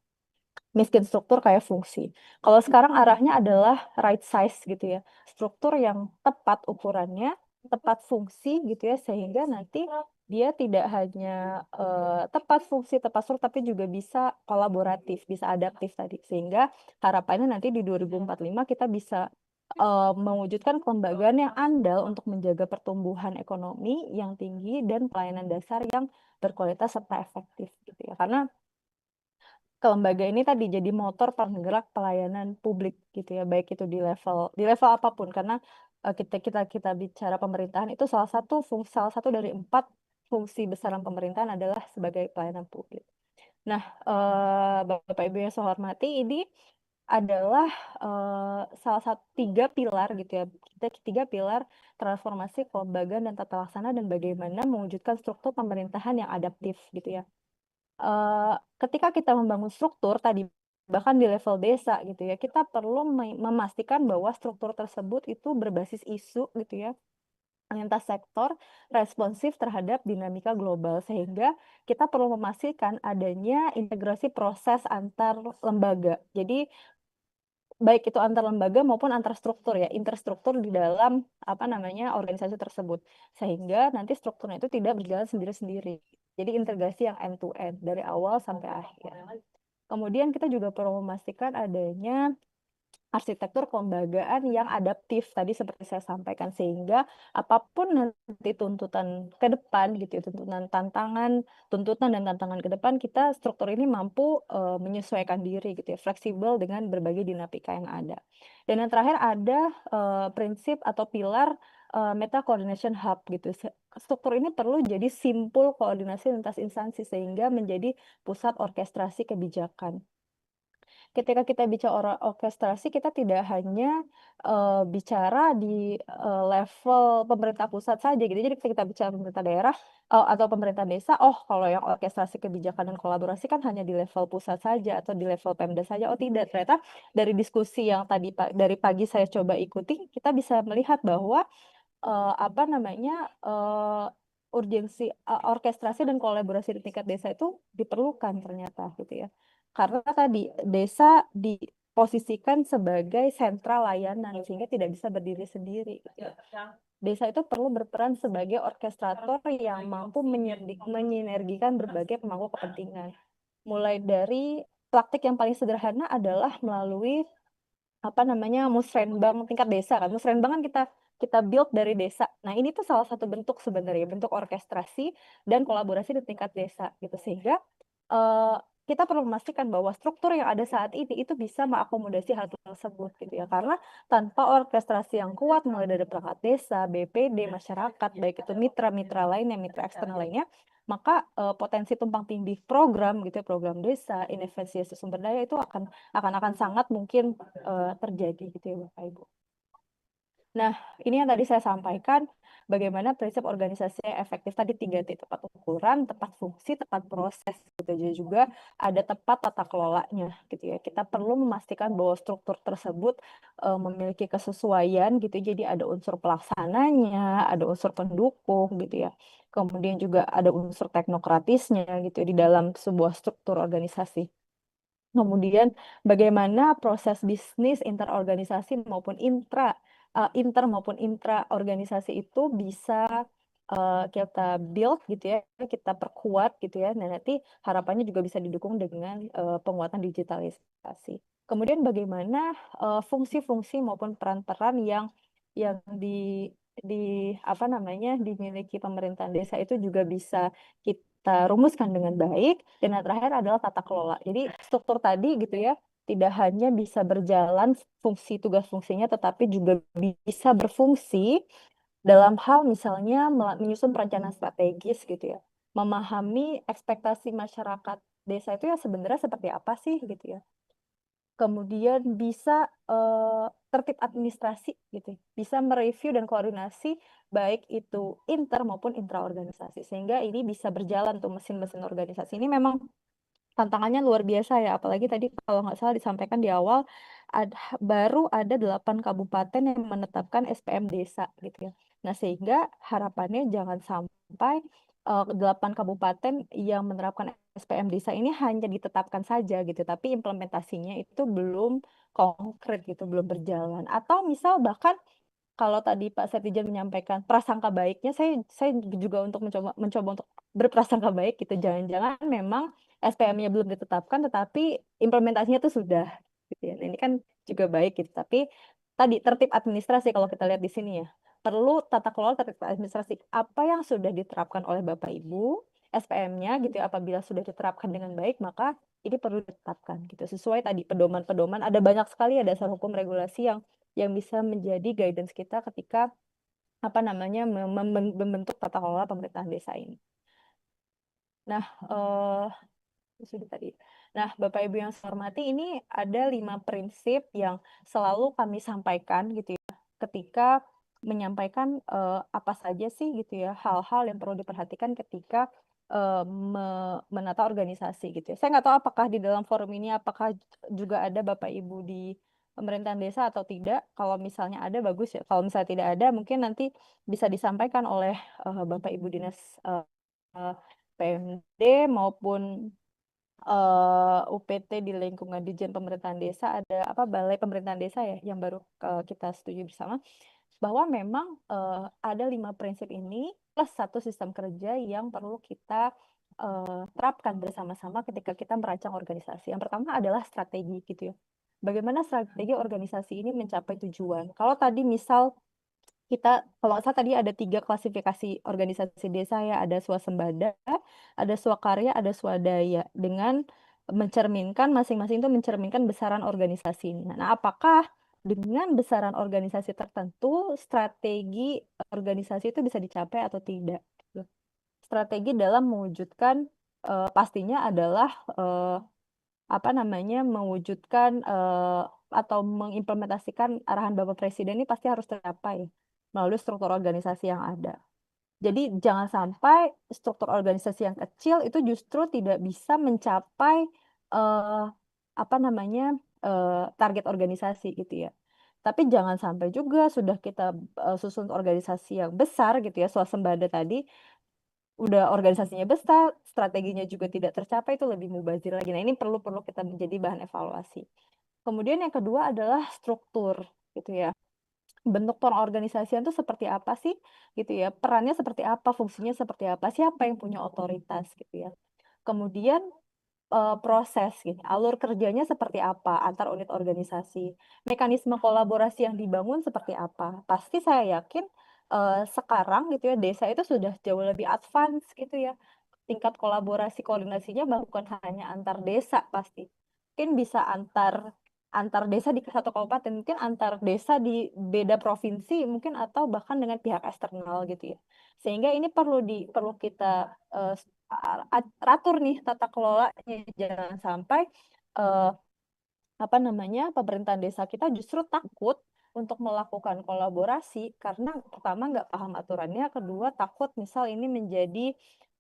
miskin struktur kayak fungsi. Kalau sekarang arahnya adalah right size gitu ya, struktur yang tepat ukurannya, tepat fungsi gitu ya, sehingga nanti dia tidak hanya tepat fungsi, tepat struktur, tapi juga bisa kolaboratif, bisa adaptif tadi. Sehingga harapannya nanti di 2045 kita bisa mewujudkan kelembagaan yang andal untuk menjaga pertumbuhan ekonomi yang tinggi dan pelayanan dasar yang berkualitas serta efektif gitu ya. Karena kelembagaan ini tadi jadi motor penggerak pelayanan publik gitu ya, baik itu di level apapun, karena kita bicara pemerintahan itu salah satu dari 4 fungsi besaran pemerintahan adalah sebagai pelayanan publik. Nah, Bapak Ibu yang saya hormati, ini adalah salah satu 3 pilar gitu ya, kita 3 pilar transformasi kelembagaan dan tata laksana dan bagaimana mewujudkan struktur pemerintahan yang adaptif gitu ya. Ketika kita membangun struktur tadi, bahkan di level desa gitu ya, kita perlu memastikan bahwa struktur tersebut itu berbasis isu gitu ya, lintas sektor, responsif terhadap dinamika global, sehingga kita perlu memastikan adanya integrasi proses antar lembaga. Jadi baik itu antar lembaga maupun antar struktur ya, interstruktur di dalam apa namanya organisasi tersebut, sehingga nanti strukturnya itu tidak berjalan sendiri-sendiri. Jadi integrasi yang end to end dari awal sampai akhir. Kemudian kita juga perlu memastikan adanya arsitektur kelembagaan yang adaptif tadi seperti saya sampaikan, sehingga apapun nanti tuntutan ke depan gitu ya, tuntutan dan tantangan ke depan, kita struktur ini mampu menyesuaikan diri gitu ya, fleksibel dengan berbagai dinamika yang ada. Dan yang terakhir ada prinsip atau pilar Meta Coordination Hub gitu. Struktur ini perlu jadi simpul koordinasi lintas instansi sehingga menjadi pusat orkestrasi kebijakan. Ketika kita bicara orkestrasi, kita tidak hanya bicara di level pemerintah pusat saja gitu. Jadi ketika kita bicara pemerintah daerah atau pemerintah desa, oh kalau yang orkestrasi kebijakan dan kolaborasi kan hanya di level pusat saja atau di level Pemda saja. Oh tidak, ternyata dari diskusi yang tadi dari pagi saya coba ikuti, kita bisa melihat bahwa apa namanya, urgensi orkestrasi dan kolaborasi di tingkat desa itu diperlukan ternyata gitu ya. Karena tadi desa diposisikan sebagai sentral layanan sehingga tidak bisa berdiri sendiri gitu. Desa itu perlu berperan sebagai orkestrator yang mampu menyinergikan berbagai pemangku kepentingan. Mulai dari praktik yang paling sederhana adalah melalui apa namanya, musrenbang tingkat desa kan. Musrenbang kan kita build dari desa. Nah, ini tuh salah satu bentuk sebenarnya, bentuk orkestrasi dan kolaborasi di tingkat desa gitu. Sehingga eh, kita perlu memastikan bahwa struktur yang ada saat ini itu bisa mengakomodasi hal tersebut gitu ya. Karena tanpa orkestrasi yang kuat mulai dari perangkat desa, BPD, masyarakat, baik itu mitra-mitra lainnya, mitra eksternal lainnya, maka potensi tumpang tindih program gitu ya, program desa, investasi sumber daya itu akan sangat mungkin terjadi gitu ya Bapak Ibu. Nah, ini yang tadi saya sampaikan, bagaimana prinsip organisasi yang efektif tadi 3T, tepat ukuran, tepat fungsi, tepat proses gitu. Jadi juga ada tepat tata kelolanya gitu ya. Kita perlu memastikan bahwa struktur tersebut memiliki kesesuaian gitu. Jadi ada unsur pelaksananya, ada unsur pendukung gitu ya. Kemudian juga ada unsur teknokratisnya gitu ya, di dalam sebuah struktur organisasi. Kemudian bagaimana proses bisnis interorganisasi maupun inter maupun intra organisasi itu bisa kita build gitu ya, kita perkuat gitu ya. Dan nanti harapannya juga bisa didukung dengan penguatan digitalisasi. Kemudian bagaimana fungsi-fungsi maupun peran-peran yang di apa namanya dimiliki pemerintahan desa itu juga bisa kita rumuskan dengan baik. Dan yang terakhir adalah tata kelola. Jadi struktur tadi gitu ya, tidak hanya bisa berjalan fungsi tugas fungsinya, tetapi juga bisa berfungsi dalam hal misalnya menyusun perencanaan strategis gitu ya, memahami ekspektasi masyarakat desa itu ya sebenarnya seperti apa sih gitu ya. Kemudian bisa tertib administrasi gitu, bisa mereview dan koordinasi baik itu inter maupun intraorganisasi, sehingga ini bisa berjalan tuh mesin-mesin organisasi ini. Memang tantangannya luar biasa ya, apalagi tadi kalau nggak salah disampaikan di awal, baru ada 8 kabupaten yang menetapkan SPM desa gitu ya. Nah, sehingga harapannya jangan sampai 8 kabupaten yang menerapkan SPM desa ini hanya ditetapkan saja gitu, tapi implementasinya itu belum konkret gitu, belum berjalan. Atau misal bahkan kalau tadi Pak Setijan menyampaikan prasangka baiknya, saya juga untuk mencoba untuk berprasangka baik gitu. Jangan-jangan memang SPM-nya belum ditetapkan, tetapi implementasinya itu sudah gitu ya. Nah, ini kan juga baik gitu. Tapi tadi tertib administrasi kalau kita lihat di sini ya, perlu tata kelola tertib administrasi. Apa yang sudah diterapkan oleh Bapak Ibu, SPM-nya gitu ya, apabila sudah diterapkan dengan baik, maka ini perlu ditetapkan gitu. Sesuai tadi pedoman-pedoman, ada banyak sekali ya dasar hukum regulasi yang bisa menjadi guidance kita ketika apa namanya membentuk tata kelola pemerintahan desa ini. Nah, sudah tadi. Nah, Bapak Ibu yang saya hormati, ini ada 5 prinsip yang selalu kami sampaikan gitu ya, ketika menyampaikan apa saja sih gitu ya hal-hal yang perlu diperhatikan ketika menata organisasi gitu ya. Saya nggak tahu apakah di dalam forum ini apakah juga ada Bapak Ibu di pemerintahan desa atau tidak. Kalau misalnya ada bagus ya. Kalau misalnya tidak ada mungkin nanti bisa disampaikan oleh Bapak Ibu Dinas eh, PMD maupun UPT di lingkungan Ditjen Pemerintahan Desa, ada apa Balai Pemerintahan Desa ya yang baru kita setujui bersama bahwa memang ada 5 prinsip ini plus 1 sistem kerja yang perlu kita terapkan bersama-sama ketika kita merancang organisasi. Yang pertama adalah strategi gitu ya. Bagaimana strategi organisasi ini mencapai tujuan? Kalau tadi misal kita, kalau nggak salah tadi ada 3 klasifikasi organisasi desa ya, ada swasembada, ada swakarya, ada swadaya, dengan mencerminkan masing-masing itu mencerminkan besaran organisasi ini. Nah, apakah dengan besaran organisasi tertentu strategi organisasi itu bisa dicapai atau tidak? Strategi dalam mewujudkan pastinya adalah apa namanya mewujudkan atau mengimplementasikan arahan Bapak Presiden ini pasti harus tercapai melalui struktur organisasi yang ada. Jadi jangan sampai struktur organisasi yang kecil itu justru tidak bisa mencapai eh, apa namanya target organisasi gitu ya. Tapi jangan sampai juga sudah kita susun organisasi yang besar gitu ya, swasembada tadi, udah organisasinya besar, strateginya juga tidak tercapai, itu lebih mubazir lagi. Nah, ini perlu kita menjadi bahan evaluasi. Kemudian yang kedua adalah struktur gitu ya. Bentuk pengorganisasian itu seperti apa sih gitu ya? Perannya seperti apa, fungsinya seperti apa, siapa yang punya otoritas gitu ya. Kemudian proses gitu, alur kerjanya seperti apa antar unit organisasi, mekanisme kolaborasi yang dibangun seperti apa. Pasti saya yakin sekarang gitu ya desa itu sudah jauh lebih advance gitu ya. Tingkat kolaborasi koordinasinya bukan hanya antar desa pasti. Mungkin bisa antar antar desa di satu kabupaten, mungkin antar desa di beda provinsi mungkin atau bahkan dengan pihak eksternal gitu ya. Sehingga ini perlu kita eh, atur nih tata kelolanya, jangan sampai eh, apa namanya pemerintahan desa kita justru takut untuk melakukan kolaborasi karena pertama nggak paham aturannya, kedua takut misal ini menjadi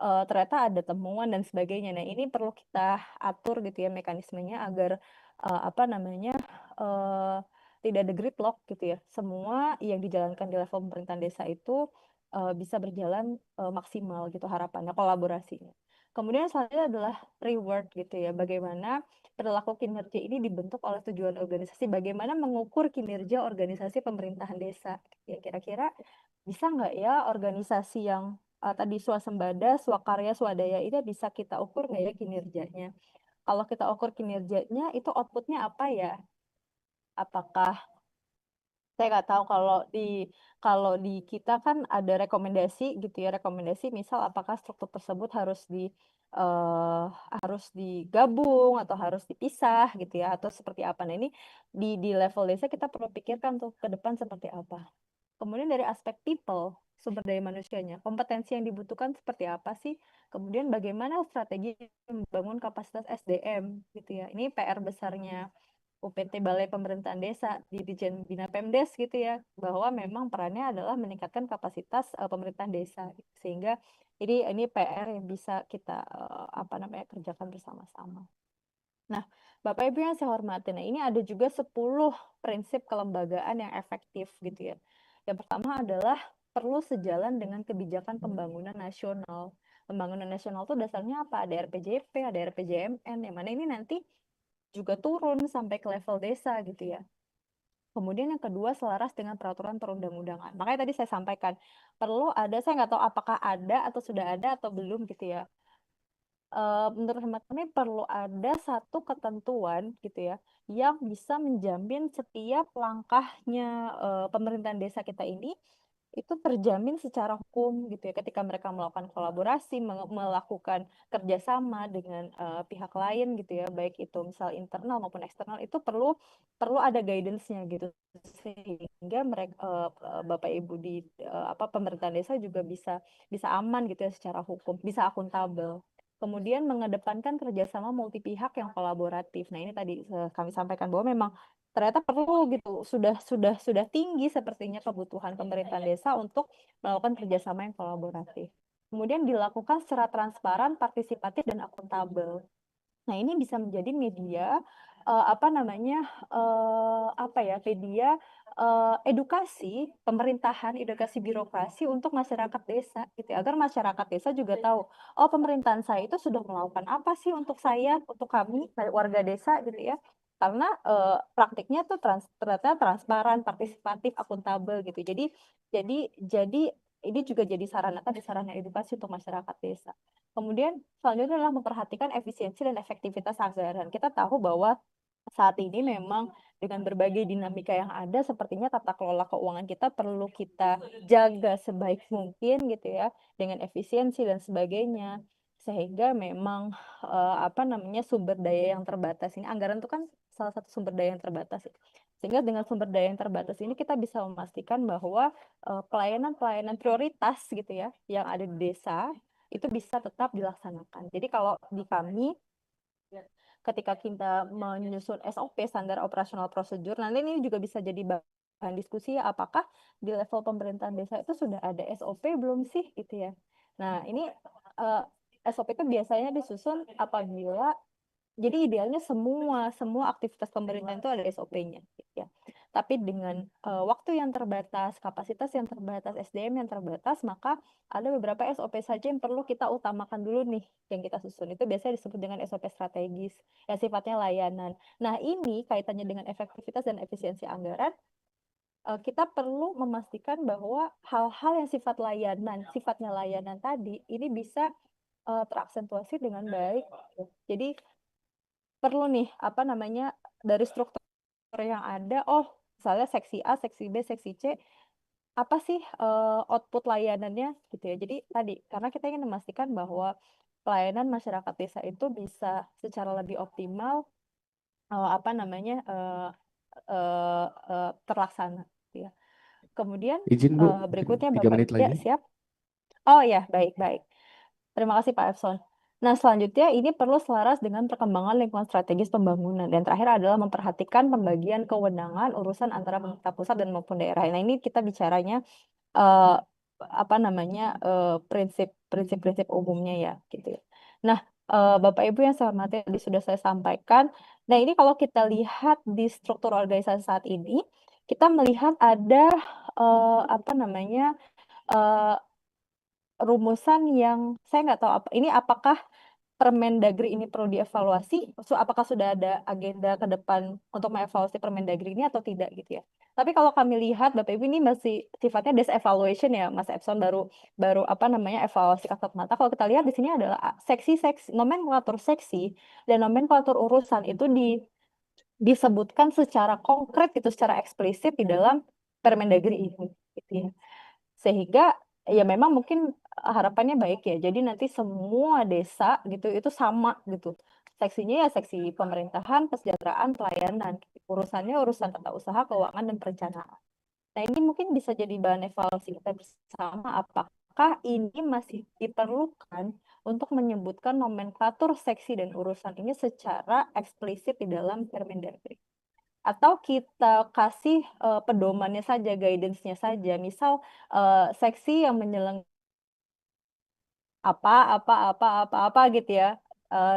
ternyata ada temuan dan sebagainya. Nah, ini perlu kita atur gitu ya mekanismenya agar apa namanya eh, tidak ada gridlock gitu ya. Semua yang dijalankan di level pemerintahan desa itu bisa berjalan maksimal gitu harapannya kolaborasinya. Kemudian selanjutnya adalah reward gitu ya. Bagaimana perilaku kinerja ini dibentuk oleh tujuan organisasi. Bagaimana mengukur kinerja organisasi pemerintahan desa? Ya kira-kira bisa nggak ya organisasi yang tadi swasembada, swakarya, swadaya ini bisa kita ukur nggak ya kinerjanya? Kalau kita ukur kinerjanya, itu outputnya apa ya? Apakah saya nggak tahu kalau di kita kan ada rekomendasi gitu ya, rekomendasi misal apakah struktur tersebut eh, harus digabung atau harus dipisah gitu ya atau seperti apa. Nah, ini di level desa kita perlu pikirkan tuh ke depan seperti apa. Kemudian dari aspek people, sumber daya manusianya, kompetensi yang dibutuhkan seperti apa sih? Kemudian bagaimana strategi membangun kapasitas SDM gitu ya. Ini PR besarnya UPT Balai Pemerintahan Desa di Ditjen Bina Pemdes gitu ya, bahwa memang perannya adalah meningkatkan kapasitas pemerintahan desa sehingga ini PR yang bisa kita apa namanya kerjakan bersama-sama. Nah, Bapak Ibu yang saya hormati, nah ini ada juga 10 prinsip kelembagaan yang efektif gitu ya. Yang pertama adalah perlu sejalan dengan kebijakan pembangunan nasional. pembangunan nasional itu dasarnya apa? Ada RPJP, ada RPJMN, yang mana ini nanti juga turun sampai ke level desa gitu ya. Kemudian yang kedua selaras dengan peraturan perundang-undangan. Makanya tadi saya sampaikan perlu ada, saya nggak tahu apakah ada atau sudah ada atau belum gitu ya. Menurut hemat kami perlu ada satu ketentuan gitu ya yang bisa menjamin setiap langkahnya pemerintahan desa kita ini itu terjamin secara hukum gitu ya ketika mereka melakukan kolaborasi melakukan kerjasama dengan pihak lain gitu ya baik itu misal internal maupun eksternal itu perlu perlu ada guidance-nya gitu sehingga mereka Bapak Ibu di apa pemerintahan desa juga bisa bisa aman gitu ya secara hukum bisa akuntabel. Kemudian mengedepankan kerjasama multi pihak yang kolaboratif. Nah ini tadi kami sampaikan bahwa memang ternyata perlu gitu sudah tinggi sepertinya kebutuhan pemerintahan desa untuk melakukan kerjasama yang kolaboratif. Kemudian dilakukan secara transparan, partisipatif dan akuntabel. Nah ini bisa menjadi media apa namanya apa ya media edukasi pemerintahan, edukasi birokrasi untuk masyarakat desa gitu ya, agar masyarakat desa juga tahu oh pemerintahan saya itu sudah melakukan apa sih untuk saya, untuk kami warga desa gitu ya. Karena praktiknya tuh ternyata transparan, partisipatif, akuntabel gitu. Jadi ini juga jadi sarana edukasi untuk masyarakat desa. Kemudian selanjutnya adalah memperhatikan efisiensi dan efektivitas anggaran. Kita tahu bahwa saat ini memang dengan berbagai dinamika yang ada, sepertinya tata kelola keuangan kita perlu kita jaga sebaik mungkin gitu ya, dengan efisiensi dan sebagainya. Sehingga memang apa namanya sumber daya yang terbatas ini, anggaran itu kan salah satu sumber daya yang terbatas. Sehingga dengan sumber daya yang terbatas ini kita bisa memastikan bahwa pelayanan-pelayanan prioritas gitu ya, yang ada di desa itu bisa tetap dilaksanakan. Jadi kalau di kami ketika kita menyusun SOP standar operasional prosedur, nanti ini juga bisa jadi bahan diskusi ya, apakah di level pemerintahan desa itu sudah ada SOP belum sih gitu ya. Nah, ini SOP itu biasanya disusun apabila jadi idealnya semua aktivitas pemerintahan itu ada SOP-nya, gitu ya. Tapi dengan waktu yang terbatas, kapasitas yang terbatas, SDM yang terbatas, maka ada beberapa SOP saja yang perlu kita utamakan dulu nih yang kita susun. Itu biasanya disebut dengan SOP strategis, yang sifatnya layanan. Nah, ini kaitannya dengan efektivitas dan efisiensi anggaran. Kita perlu memastikan bahwa hal-hal yang sifatnya layanan tadi, ini bisa teraksentuasi dengan baik. Jadi perlu nih apa namanya dari struktur yang ada misalnya seksi A, seksi B, seksi C apa sih output layanannya gitu ya. Jadi tadi karena kita ingin memastikan bahwa pelayanan masyarakat desa itu bisa secara lebih optimal apa namanya terlaksana gitu ya. Kemudian Izin Bu, berikutnya 3 menit ya lagi. siap. Oh ya, baik. Terima kasih Pak Efson. Nah, selanjutnya ini perlu selaras dengan perkembangan lingkungan strategis pembangunan. Dan terakhir adalah memperhatikan pembagian kewenangan urusan antara pemerintah pusat dan maupun daerah. Nah, ini kita bicaranya eh, apa namanya prinsip-prinsip umumnya ya, gitu ya. Nah, Bapak Ibu yang saya hormati tadi sudah saya sampaikan. Nah, ini kalau kita lihat di struktur organisasi saat ini, kita melihat ada apa namanya eh, rumusan yang saya nggak tahu apa ini apakah Permendagri ini perlu dievaluasi, apakah sudah ada agenda ke depan untuk mengevaluasi Permendagri ini atau tidak gitu ya. Tapi kalau kami lihat Bapak Ibu ini masih sifatnya desk evaluation ya, Mas Epson baru baru apa namanya evaluasi kasat mata. Kalau kita lihat di sini adalah seksi-seksi, nomenklatur seksi dan nomenklatur urusan itu disebutkan secara konkret gitu, secara eksplisit di dalam Permendagri ini gitu ya. Sehingga ya memang mungkin harapannya baik ya. Jadi nanti semua desa gitu itu sama gitu. Seksinya ya seksi pemerintahan, kesejahteraan, pelayanan. Urusannya urusan tata usaha, keuangan dan perencanaan. Nah, ini mungkin bisa jadi bahan evaluasi kita bersama apakah ini masih diperlukan untuk menyebutkan nomenklatur seksi dan urusan ini secara eksplisit di dalam Permendagri. Atau kita kasih pedomannya saja, guidance-nya saja. Misal seksi yang apa gitu ya.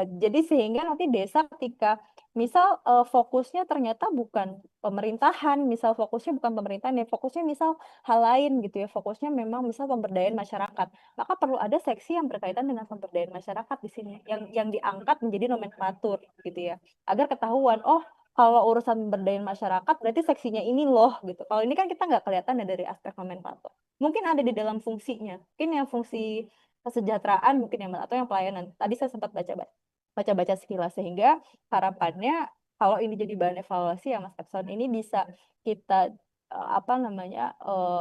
Jadi sehingga nanti desa ketika Misal fokusnya ternyata bukan pemerintahan, misal fokusnya bukan pemerintahan ya, fokusnya misal hal lain gitu ya, fokusnya memang misal pemberdayaan masyarakat. Maka perlu ada seksi yang berkaitan dengan pemberdayaan masyarakat di sini, yang diangkat menjadi nomenklatur gitu ya, agar ketahuan, oh kalau urusan pemberdayaan masyarakat berarti seksinya ini loh gitu. Kalau ini kan kita nggak kelihatan ya dari aspek nomenklatur. Mungkin ada di dalam fungsinya, mungkin yang fungsi kesejahteraan mungkin yang atau yang pelayanan. Tadi saya sempat baca-baca sekilas sehingga harapannya kalau ini jadi bahan evaluasi ya Mas Epson ini bisa kita apa namanya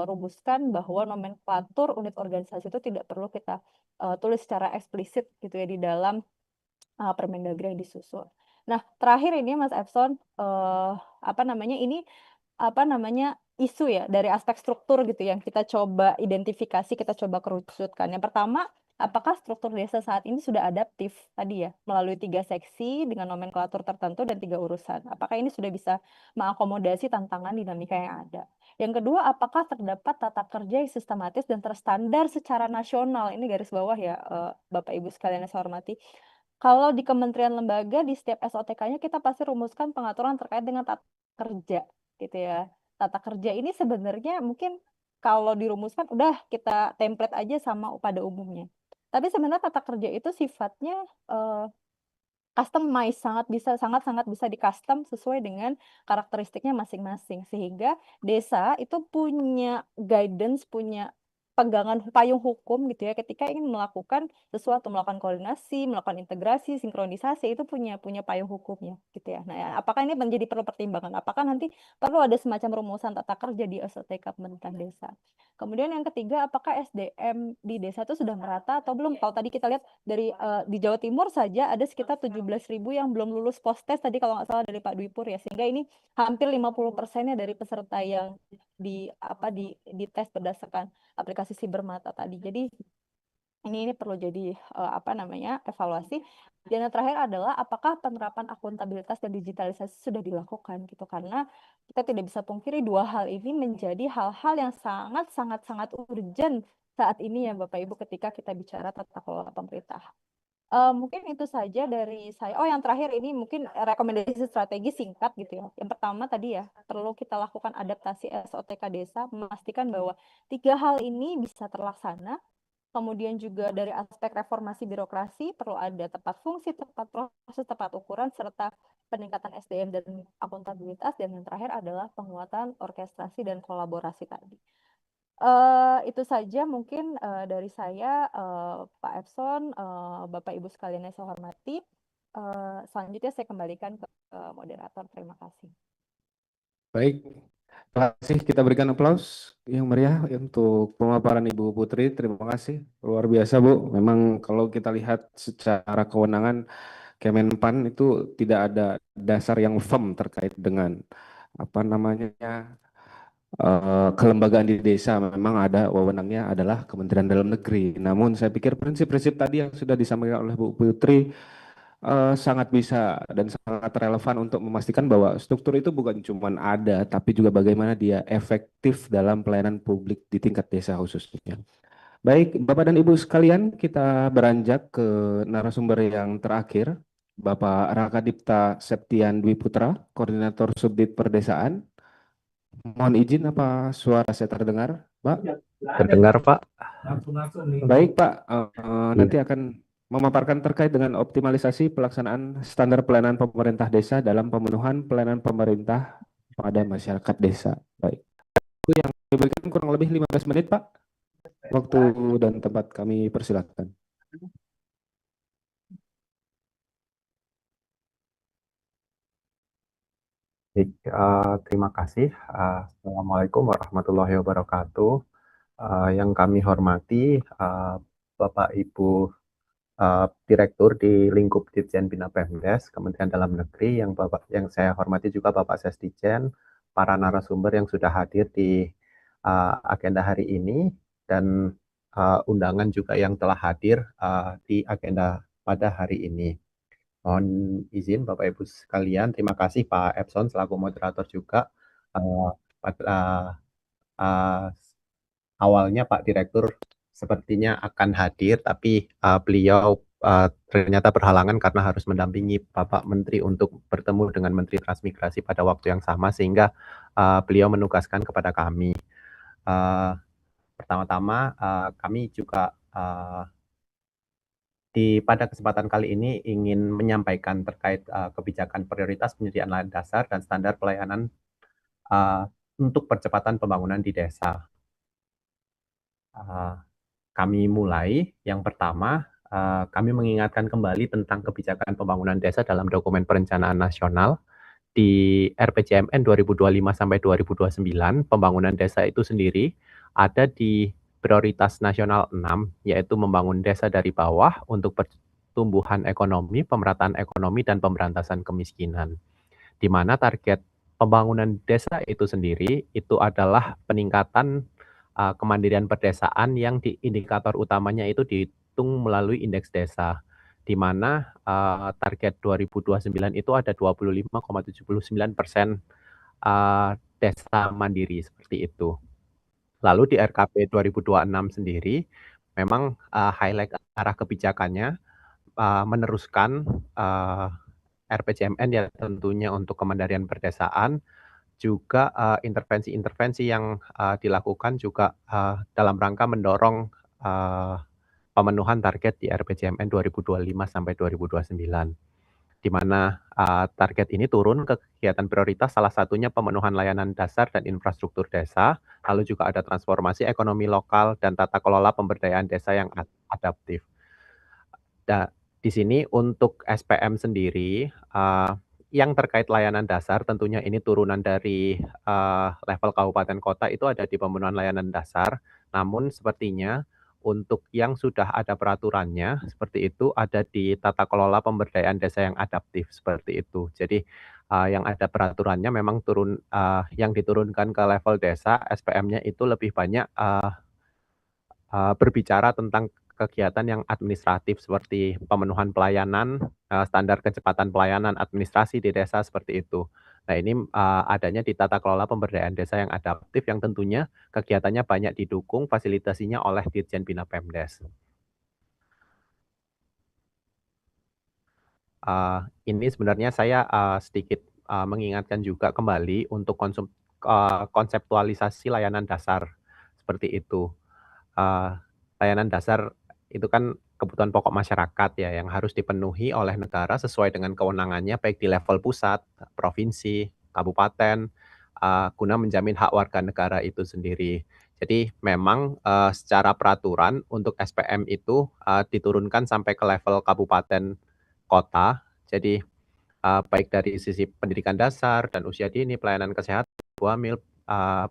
rumuskan bahwa nomenklatur unit organisasi itu tidak perlu kita tulis secara eksplisit gitu ya di dalam Permendagri yang disusun. Nah, terakhir ini Mas Epson apa namanya ini apa namanya isu ya dari aspek struktur gitu yang kita coba identifikasi, kita coba kerucutkan. Yang pertama, apakah struktur desa saat ini sudah adaptif tadi ya melalui 3 seksi dengan nomenklatur tertentu dan 3 urusan? Apakah ini sudah bisa mengakomodasi tantangan dinamika yang ada? Yang kedua, apakah terdapat tata kerja yang sistematis dan terstandar secara nasional? Ini garis bawah ya, Bapak Ibu sekalian yang saya hormati. Kalau di kementerian lembaga di setiap SOTK-nya kita pasti rumuskan pengaturan terkait dengan tata kerja gitu ya. Tata kerja ini sebenarnya mungkin kalau dirumuskan udah kita template aja sama pada umumnya. Tapi sebenarnya tata kerja itu sifatnya eh, customize, sangat bisa di custom sesuai dengan karakteristiknya masing-masing sehingga desa itu punya guidance, punya pegangan payung hukum gitu ya ketika ingin melakukan sesuatu, melakukan koordinasi, melakukan integrasi, sinkronisasi itu punya punya payung hukumnya gitu ya. Nah, ya, apakah ini menjadi perlu pertimbangan? Apakah nanti perlu ada semacam rumusan tata kerja di SOTK pemerintahan desa? Kemudian yang ketiga, apakah SDM di desa itu sudah merata atau belum? Kalau tadi kita lihat dari di Jawa Timur saja ada sekitar 17.000 yang belum lulus post-tes tadi kalau nggak salah dari Pak Dwi Pur ya. Sehingga ini hampir 50%-nya dari peserta yang di tes berdasarkan aplikasi Sibermata tadi. Jadi ini perlu jadi apa namanya evaluasi. Dan yang terakhir adalah apakah penerapan akuntabilitas dan digitalisasi sudah dilakukan gitu karena kita tidak bisa pungkiri dua hal ini menjadi hal-hal yang sangat sangat sangat urgent saat ini ya Bapak Ibu ketika kita bicara tata kelola pemerintah. Mungkin itu saja dari saya. Oh, yang terakhir ini mungkin rekomendasi strategi singkat gitu ya. Yang pertama tadi ya, perlu kita lakukan adaptasi SOTK desa, memastikan bahwa 3 hal ini bisa terlaksana. Kemudian juga dari aspek reformasi birokrasi, perlu ada tepat fungsi, tepat proses, tepat ukuran, serta peningkatan SDM dan akuntabilitas. Dan yang terakhir adalah penguatan orkestrasi dan kolaborasi tadi. Itu saja mungkin dari saya, Pak Epson, Bapak Ibu sekalian yang saya hormati. Selanjutnya saya kembalikan ke moderator. Terima kasih. Baik, terima kasih. Kita berikan aplaus yang meriah untuk pemaparan Ibu Putri. Terima kasih. Luar biasa, Bu. Memang kalau kita lihat secara kewenangan Kemenpan itu tidak ada dasar yang firm terkait dengan apa namanya kelembagaan di desa. Memang ada wewenangnya adalah Kementerian Dalam Negeri. Namun saya pikir prinsip-prinsip tadi yang sudah disampaikan oleh Bu Putri sangat bisa dan sangat relevan untuk memastikan bahwa struktur itu bukan cuma ada, tapi juga bagaimana dia efektif dalam pelayanan publik di tingkat desa khususnya. Baik, Bapak dan Ibu sekalian, kita beranjak ke narasumber yang terakhir, Bapak Raka Dipta Septian Dwi Putra, Koordinator Subdit Perdesaan. Mohon izin apa suara saya terdengar, Pak? Terdengar, Pak? Baik, Pak. Nanti Iya. akan memaparkan terkait dengan optimalisasi pelaksanaan standar pelayanan pemerintah desa dalam pemenuhan pelayanan pemerintah pada masyarakat desa. Baik. Itu yang diberikan kurang lebih 15 menit, Pak. Waktu dan tempat kami persilakan. Baik, terima kasih. Assalamualaikum warahmatullahi wabarakatuh. Yang kami hormati Bapak Ibu Direktur di lingkup Ditjen Bina Pemdes Kementerian Dalam Negeri, yang saya hormati juga Bapak Sesdijen, para narasumber yang sudah hadir di agenda hari ini, dan undangan juga yang telah hadir di agenda pada hari ini. Mohon izin Bapak Ibu sekalian, terima kasih Pak Epson selaku moderator juga. Uh, Awalnya Pak Direktur sepertinya akan hadir, tapi beliau ternyata berhalangan karena harus mendampingi Bapak Menteri untuk bertemu dengan Menteri Transmigrasi pada waktu yang sama, sehingga beliau menugaskan kepada kami. Pertama-tama kami juga pada kesempatan kali ini ingin menyampaikan terkait kebijakan prioritas penyediaan lahan dasar dan standar pelayanan untuk percepatan pembangunan di desa. Kami mulai, yang pertama, kami mengingatkan kembali tentang kebijakan pembangunan desa dalam dokumen perencanaan nasional. Di RPJMN 2025 sampai 2029, pembangunan desa itu sendiri ada di prioritas nasional 6, yaitu membangun desa dari bawah untuk pertumbuhan ekonomi, pemerataan ekonomi, dan pemberantasan kemiskinan. Di mana target pembangunan desa itu sendiri itu adalah peningkatan kemandirian perdesaan yang di indikator utamanya itu dihitung melalui indeks desa, di mana target 2029 itu ada 25,79% desa mandiri seperti itu. Lalu di RKP 2026 sendiri memang highlight arah kebijakannya meneruskan RPJMN ya tentunya untuk kemandirian perdesaan, juga intervensi-intervensi yang dilakukan juga dalam rangka mendorong pemenuhan target di RPJMN 2025 sampai 2029, di mana target ini turun ke kegiatan prioritas, salah satunya pemenuhan layanan dasar dan infrastruktur desa, lalu juga ada transformasi ekonomi lokal dan tata kelola pemberdayaan desa yang adaptif. Di sini untuk SPM sendiri, yang terkait layanan dasar tentunya ini turunan dari level kabupaten kota itu ada di pemenuhan layanan dasar, namun sepertinya untuk yang sudah ada peraturannya seperti itu ada di tata kelola pemberdayaan desa yang adaptif seperti itu. Jadi yang ada peraturannya memang yang diturunkan ke level desa, SPM-nya itu lebih banyak berbicara tentang kegiatan yang administratif seperti pemenuhan pelayanan, standar kecepatan pelayanan administrasi di desa seperti itu. Nah ini adanya di tata kelola pemberdayaan desa yang adaptif yang tentunya kegiatannya banyak didukung fasilitasinya oleh Dirjen Bina Pemdes. Ini sebenarnya saya sedikit mengingatkan juga kembali untuk konseptualisasi layanan dasar seperti itu. Layanan dasar itu kan kebutuhan pokok masyarakat ya yang harus dipenuhi oleh negara sesuai dengan kewenangannya baik di level pusat, provinsi, kabupaten, guna menjamin hak warga negara itu sendiri. Jadi memang secara peraturan untuk SPM itu diturunkan sampai ke level kabupaten kota. Jadi baik dari sisi pendidikan dasar dan usia dini, pelayanan kesehatan, ibu hamil,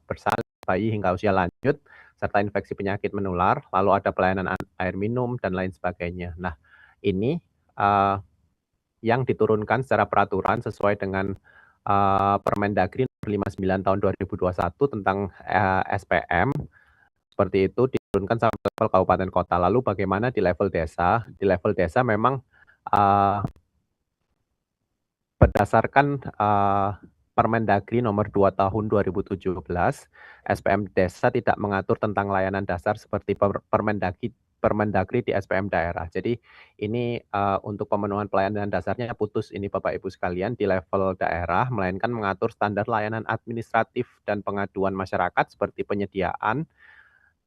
bersalin, bayi hingga usia lanjut, serta infeksi penyakit menular, lalu ada pelayanan air minum, dan lain sebagainya. Nah, ini yang diturunkan secara peraturan sesuai dengan Permendagri nomor 59 tahun 2021 tentang SPM, seperti itu diturunkan sampai level kabupaten kota. Lalu bagaimana di level desa? Di level desa memang berdasarkan Permendagri nomor 2 tahun 2017, SPM desa tidak mengatur tentang layanan dasar seperti Permendagri di SPM daerah. Jadi ini untuk pemenuhan pelayanan dasarnya putus ini Bapak Ibu sekalian di level daerah, melainkan mengatur standar layanan administratif dan pengaduan masyarakat seperti penyediaan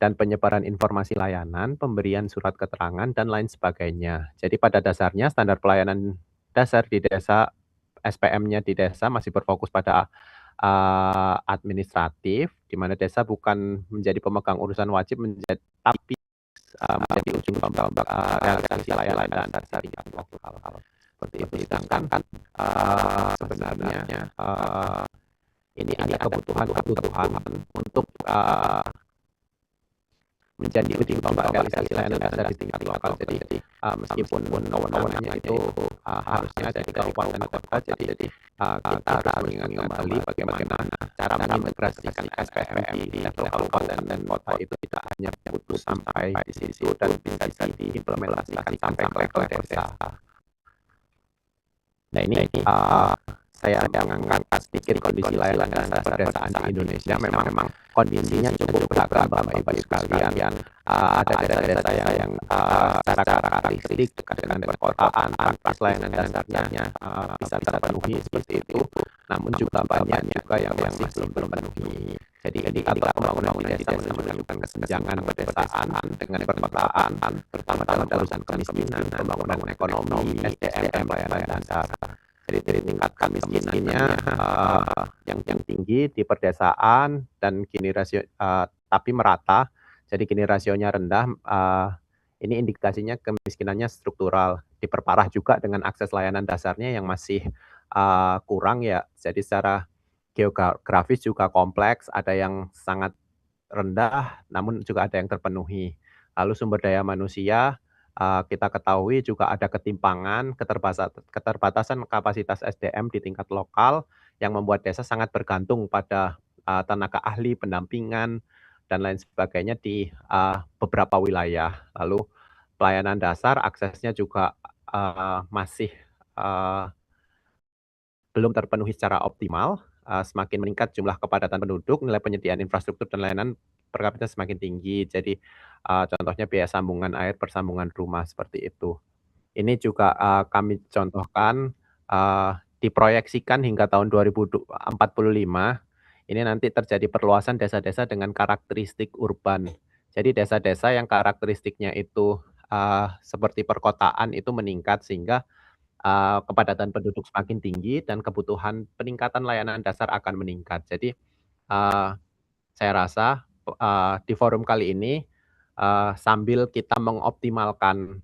dan penyebaran informasi layanan, pemberian surat keterangan, dan lain sebagainya. Jadi pada dasarnya standar pelayanan dasar di desa, SPM-nya di desa masih berfokus pada administratif, di mana desa bukan menjadi pemegang urusan wajib, tapi menjadi ujung tombak realisasi layanan dasar yang lokal. Seperti itu. Sedangkan sebenarnya ini ada kebutuhan untuk menjadi ujung tombak realisasi layanan dasar di tingkat lokal. Jadi meskipun kewenangannya itu harusnya ada di kabupaten kota, jadi kita harus mengingat kembali bagaimana cara mengintegrasikan SPM di level kabupaten dan kota itu tidak hanya putus sampai di situ dan bisa diimplementasikan sampai ke level desa. Nah ini saya mengangkat sedikit kondisi layanan dasar perdesaan di Indonesia. Memang kondisinya cukup beragam, Bapak Ibu sekalian. Ada desa-desa yang secara karakteristik dekat dengan perkotaan, akses layanan dasarnya bisa terpenuhi seperti itu. Namun juga banyak juga yang masih belum terpenuhi. Jadi indikator pembangunan di desa menunjukkan kesenjangan pedesaan dengan perkotaan, terutama dalam urusan kemiskinan, pembangunan ekonomi, SDM, dan pelayanan dasar. Jadi tingkat kemiskinannya yang tinggi di pedesaan dan Gini rasio tapi merata. Jadi Gini rasionya rendah. Ini indikasinya kemiskinannya struktural. Diperparah juga dengan akses layanan dasarnya yang masih kurang ya. Jadi secara geografis juga kompleks, ada yang sangat rendah, namun juga ada yang terpenuhi. Lalu sumber daya manusia, kita ketahui juga ada ketimpangan, keterbatasan kapasitas SDM di tingkat lokal yang membuat desa sangat bergantung pada tenaga ahli, pendampingan, dan lain sebagainya di beberapa wilayah. Lalu pelayanan dasar aksesnya juga masih belum terpenuhi secara optimal. Semakin meningkat jumlah kepadatan penduduk, nilai penyediaan infrastruktur dan layanan per kapita semakin tinggi. Jadi contohnya biaya sambungan air, persambungan rumah seperti itu. Ini juga kami contohkan diproyeksikan hingga tahun 2045 ini nanti terjadi perluasan desa-desa dengan karakteristik urban. Jadi desa-desa yang karakteristiknya itu seperti perkotaan itu meningkat sehingga kepadatan penduduk semakin tinggi dan kebutuhan peningkatan layanan dasar akan meningkat. Jadi saya rasa di forum kali ini sambil kita mengoptimalkan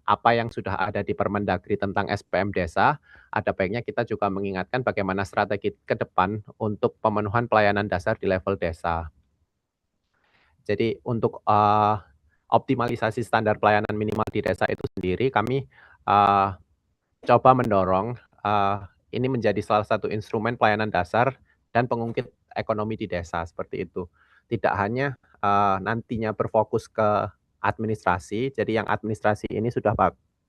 apa yang sudah ada di Permendagri tentang SPM Desa, ada baiknya kita juga mengingatkan bagaimana strategi ke depan untuk pemenuhan pelayanan dasar di level desa. Jadi untuk optimalisasi standar pelayanan minimal di desa itu sendiri, kami coba mendorong ini menjadi salah satu instrumen pelayanan dasar dan pengungkit ekonomi di desa seperti itu. Tidak hanya nantinya berfokus ke administrasi, jadi yang administrasi ini sudah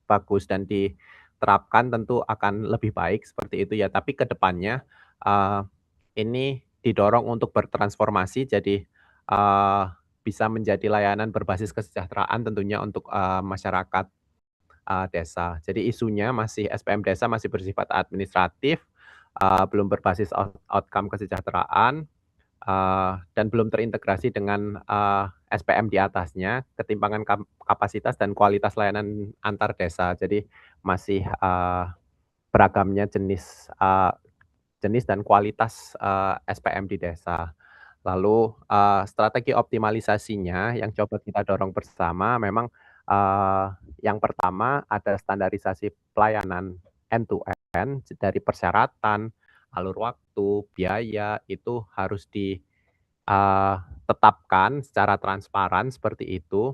bagus dan diterapkan tentu akan lebih baik seperti itu ya. Tapi ke depannya ini didorong untuk bertransformasi jadi bisa menjadi layanan berbasis kesejahteraan tentunya untuk masyarakat desa. Jadi isunya masih SPM desa masih bersifat administratif, belum berbasis outcome kesejahteraan, dan belum terintegrasi dengan SPM di atasnya, ketimpangan kapasitas dan kualitas layanan antar desa. Jadi masih beragamnya jenis dan kualitas SPM di desa. Lalu strategi optimalisasinya yang coba kita dorong bersama memang yang pertama ada standarisasi pelayanan end to end dari persyaratan, alur waktu, biaya itu harus ditetapkan secara transparan seperti itu.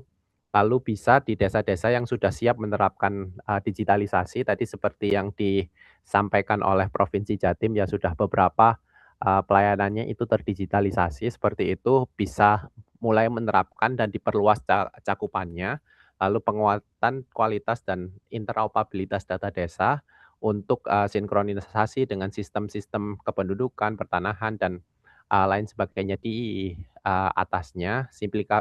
Lalu bisa di desa-desa yang sudah siap menerapkan digitalisasi tadi seperti yang disampaikan oleh Provinsi Jatim ya sudah beberapa pelayanannya itu terdigitalisasi seperti itu bisa mulai menerapkan dan diperluas cakupannya. Lalu penguatan kualitas dan interoperabilitas data desa untuk sinkronisasi dengan sistem-sistem kependudukan, pertanahan, dan lain sebagainya di atasnya,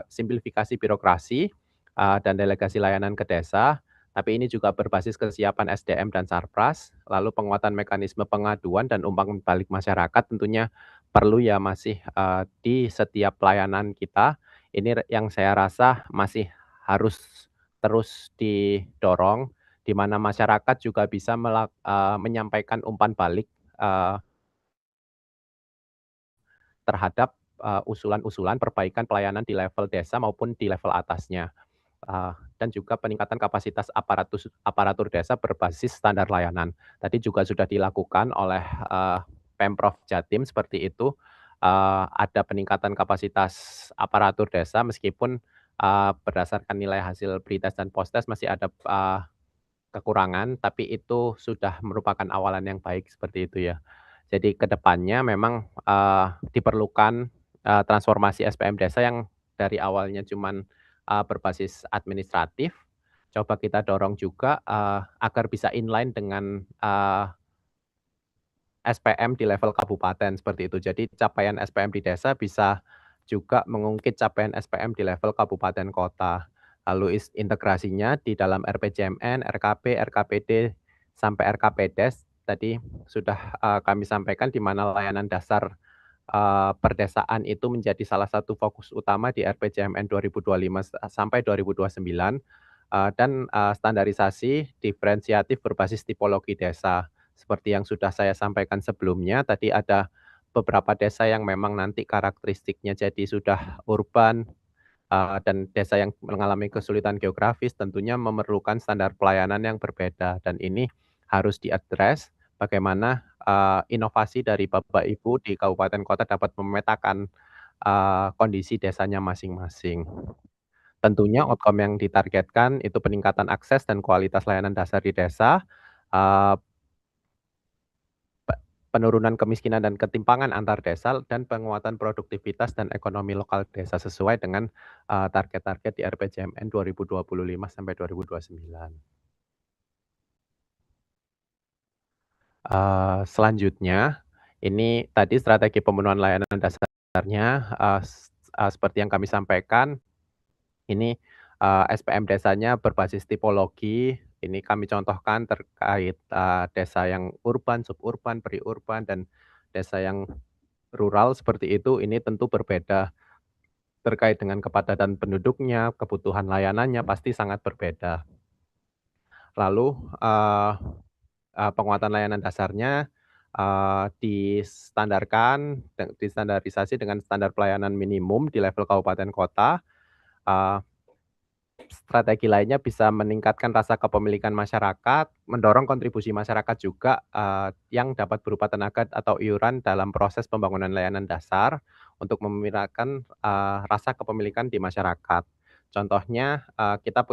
simplifikasi birokrasi dan delegasi layanan ke desa, tapi ini juga berbasis kesiapan SDM dan Sarpras, lalu penguatan mekanisme pengaduan dan umpan balik masyarakat tentunya perlu ya masih di setiap pelayanan kita. Ini yang saya rasa masih harus terus didorong, di mana masyarakat juga bisa menyampaikan umpan balik terhadap usulan-usulan perbaikan pelayanan di level desa maupun di level atasnya. Dan juga peningkatan kapasitas aparatur desa berbasis standar layanan. Tadi juga sudah dilakukan oleh Pemprov Jatim seperti itu. Ada peningkatan kapasitas aparatur desa meskipun berdasarkan nilai hasil Brites dan Postes masih ada kekurangan, tapi itu sudah merupakan awalan yang baik seperti itu ya. Jadi ke depannya memang diperlukan transformasi SPM desa yang dari awalnya cuman berbasis administratif, coba kita dorong juga agar bisa inline dengan SPM di level kabupaten seperti itu. Jadi capaian SPM di desa bisa juga mengungkit capaian SPM di level kabupaten kota. Lalu integrasinya di dalam RPJMN, RKP, RKPD, sampai RKPDes tadi sudah kami sampaikan di mana layanan dasar perdesaan itu menjadi salah satu fokus utama di RPJMN 2025 sampai 2029, dan standarisasi diferensiatif berbasis tipologi desa. Seperti yang sudah saya sampaikan sebelumnya, tadi ada beberapa desa yang memang nanti karakteristiknya jadi sudah urban, dan desa yang mengalami kesulitan geografis tentunya memerlukan standar pelayanan yang berbeda dan ini harus diadres bagaimana, inovasi dari Bapak Ibu di kabupaten kota dapat memetakan, kondisi desanya masing-masing. Tentunya outcome yang ditargetkan itu peningkatan akses dan kualitas layanan dasar di desa, eee, penurunan kemiskinan dan ketimpangan antar desa, dan penguatan produktivitas dan ekonomi lokal desa sesuai dengan, target-target di RPJMN 2025 sampai 2029. Selanjutnya, ini tadi strategi pemenuhan layanan dasarnya, seperti yang kami sampaikan, ini, SPM desanya berbasis tipologi, ini kami contohkan terkait, desa yang urban, suburban, periurban, dan desa yang rural seperti itu, ini tentu berbeda terkait dengan kepadatan penduduknya, kebutuhan layanannya pasti sangat berbeda. Lalu, eee penguatan layanan dasarnya, distandarisasi dengan standar pelayanan minimum di level kabupaten kota. eee Strategi lainnya bisa meningkatkan rasa kepemilikan masyarakat, mendorong kontribusi masyarakat juga, yang dapat berupa tenaga atau iuran dalam proses pembangunan layanan dasar untuk meminimalkan, rasa kepemilikan di masyarakat. Contohnya, kita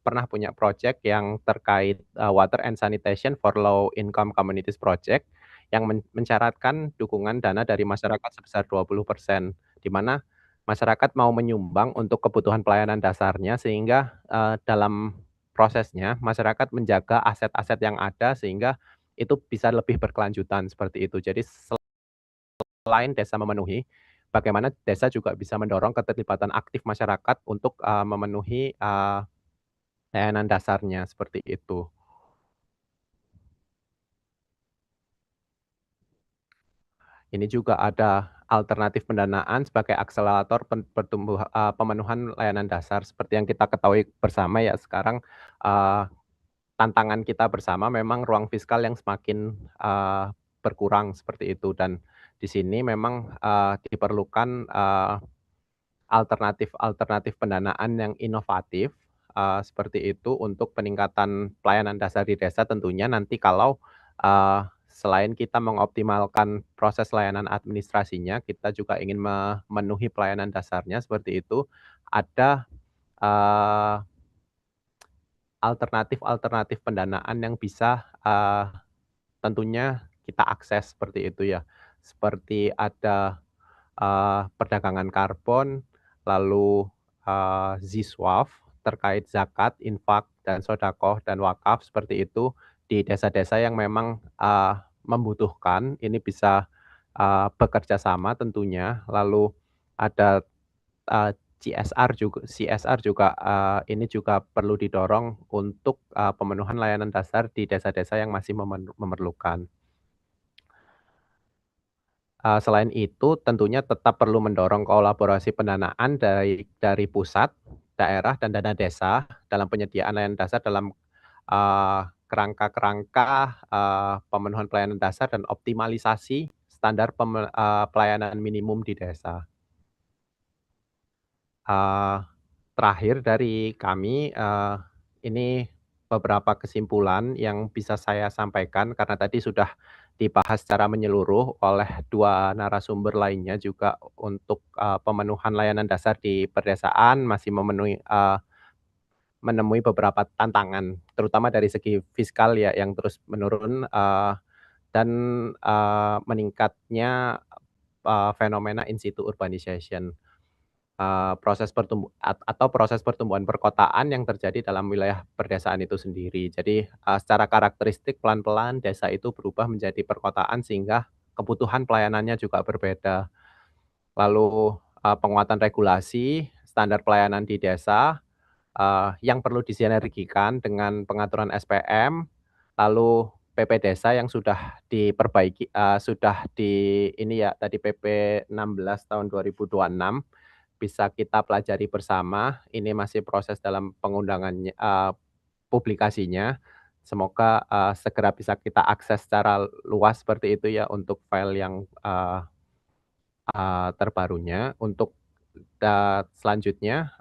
pernah punya project yang terkait, water and sanitation for low income communities project yang mensyaratkan dukungan dana dari masyarakat sebesar 20%, di mana masyarakat mau menyumbang untuk kebutuhan pelayanan dasarnya sehingga, dalam prosesnya masyarakat menjaga aset-aset yang ada sehingga itu bisa lebih berkelanjutan seperti itu. Jadi selain desa memenuhi, bagaimana desa juga bisa mendorong keterlibatan aktif masyarakat untuk, memenuhi, layanan dasarnya seperti itu. Ini juga ada alternatif pendanaan sebagai akselerator pemenuhan layanan dasar. Seperti yang kita ketahui bersama ya sekarang, eee, tantangan kita bersama memang ruang fiskal yang semakin, berkurang seperti itu dan di sini memang, diperlukan, alternatif-alternatif pendanaan yang inovatif, seperti itu untuk peningkatan pelayanan dasar di desa tentunya nanti kalau, selain kita mengoptimalkan proses layanan administrasinya, kita juga ingin memenuhi pelayanan dasarnya seperti itu, ada, eee, alternatif-alternatif pendanaan yang bisa, tentunya kita akses seperti itu ya. Seperti ada perdagangan karbon, lalu, Ziswaf terkait zakat, infak, dan shodaqoh dan wakaf seperti itu di desa-desa yang memang, membutuhkan, ini bisa, bekerja sama tentunya. Lalu ada, CSR juga, ini juga perlu didorong untuk, pemenuhan layanan dasar di desa-desa yang masih memerlukan. Selain itu tentunya tetap perlu mendorong kolaborasi pendanaan dari pusat, daerah, dan dana desa dalam penyediaan layanan dasar dalam, kerangka-kerangka, pemenuhan pelayanan dasar dan optimalisasi standar pelayanan minimum di desa. Eee, Terakhir dari kami, ini beberapa kesimpulan yang bisa saya sampaikan karena tadi sudah dibahas secara menyeluruh oleh 2 narasumber lainnya juga untuk, pemenuhan layanan dasar di pedesaan masih menemui beberapa tantangan, terutama dari segi fiskal ya yang terus menurun, dan, meningkatnya, fenomena in situ urbanization. proses pertumbuhan perkotaan yang terjadi dalam wilayah perdesaan itu sendiri. Jadi, secara karakteristik pelan-pelan desa itu berubah menjadi perkotaan sehingga kebutuhan pelayanannya juga berbeda. Lalu, penguatan regulasi, standar pelayanan di desa, yang perlu disinergikan dengan pengaturan SPM, lalu PP Desa yang sudah diperbaiki, sudah di ini ya tadi PP 16 tahun 2026 bisa kita pelajari bersama. Ini masih proses dalam pengundangannya, publikasinya. Semoga, segera bisa kita akses secara luas seperti itu ya untuk file yang, terbarunya. Untuk selanjutnya,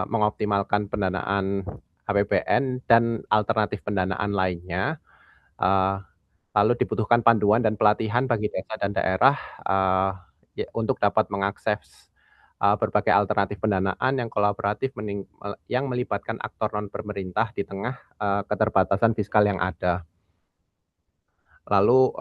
mengoptimalkan pendanaan APBN dan alternatif pendanaan lainnya, eee, lalu dibutuhkan panduan dan pelatihan bagi desa dan daerah, eee, untuk dapat mengakses, berbagai alternatif pendanaan yang kolaboratif yang melibatkan aktor non pemerintah di tengah, keterbatasan fiskal yang ada. Lalu,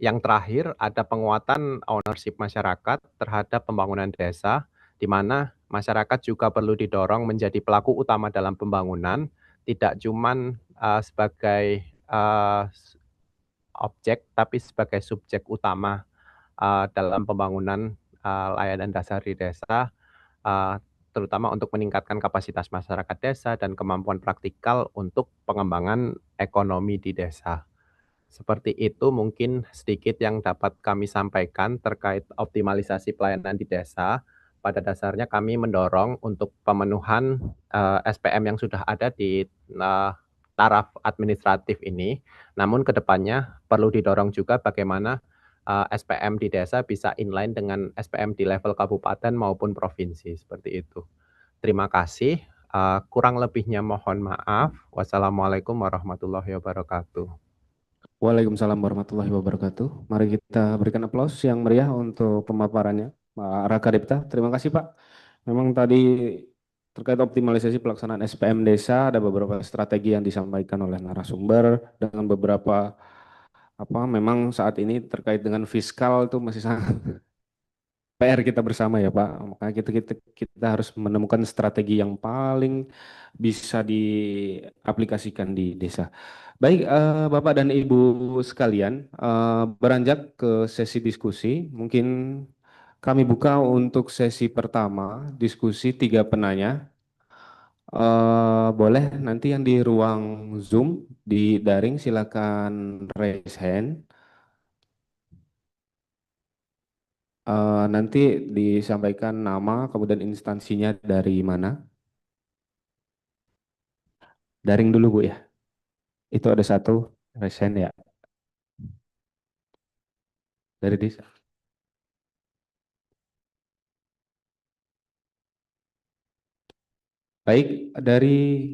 yang terakhir ada penguatan ownership masyarakat terhadap pembangunan desa, di mana masyarakat juga perlu didorong menjadi pelaku utama dalam pembangunan, tidak cuman, sebagai, objek, tapi sebagai subjek utama, dalam pembangunan, layanan dasar di desa, eee, terutama untuk meningkatkan kapasitas masyarakat desa dan kemampuan praktikal untuk pengembangan ekonomi di desa. Seperti itu mungkin sedikit yang dapat kami sampaikan terkait optimalisasi pelayanan di desa. Pada dasarnya kami mendorong untuk pemenuhan, SPM yang sudah ada di, taraf administratif ini. Namun ke depannya perlu didorong juga bagaimana, SPM di desa bisa inline dengan SPM di level kabupaten maupun provinsi, seperti itu. Terima kasih, kurang lebihnya mohon maaf. Wassalamualaikum warahmatullahi wabarakatuh. Waalaikumsalam warahmatullahi wabarakatuh. Mari kita berikan aplaus yang meriah untuk pemaparannya, Pak Raka Dipta. Terima kasih, Pak. Memang tadi terkait optimalisasi pelaksanaan SPM desa ada beberapa strategi yang disampaikan oleh narasumber dengan beberapa memang saat ini terkait dengan fiskal itu masih sangat PR kita bersama ya Pak. Makanya kita harus menemukan strategi yang paling bisa diaplikasikan di desa. Baik, Bapak dan Ibu sekalian, beranjak ke sesi diskusi. Mungkin kami buka untuk sesi pertama, diskusi tiga penanya. Boleh nanti yang di ruang Zoom, di daring silakan raise hand. Nanti disampaikan nama, kemudian instansinya dari mana. Daring dulu Bu ya. Itu ada satu raise hand ya. Dari desa. Baik, dari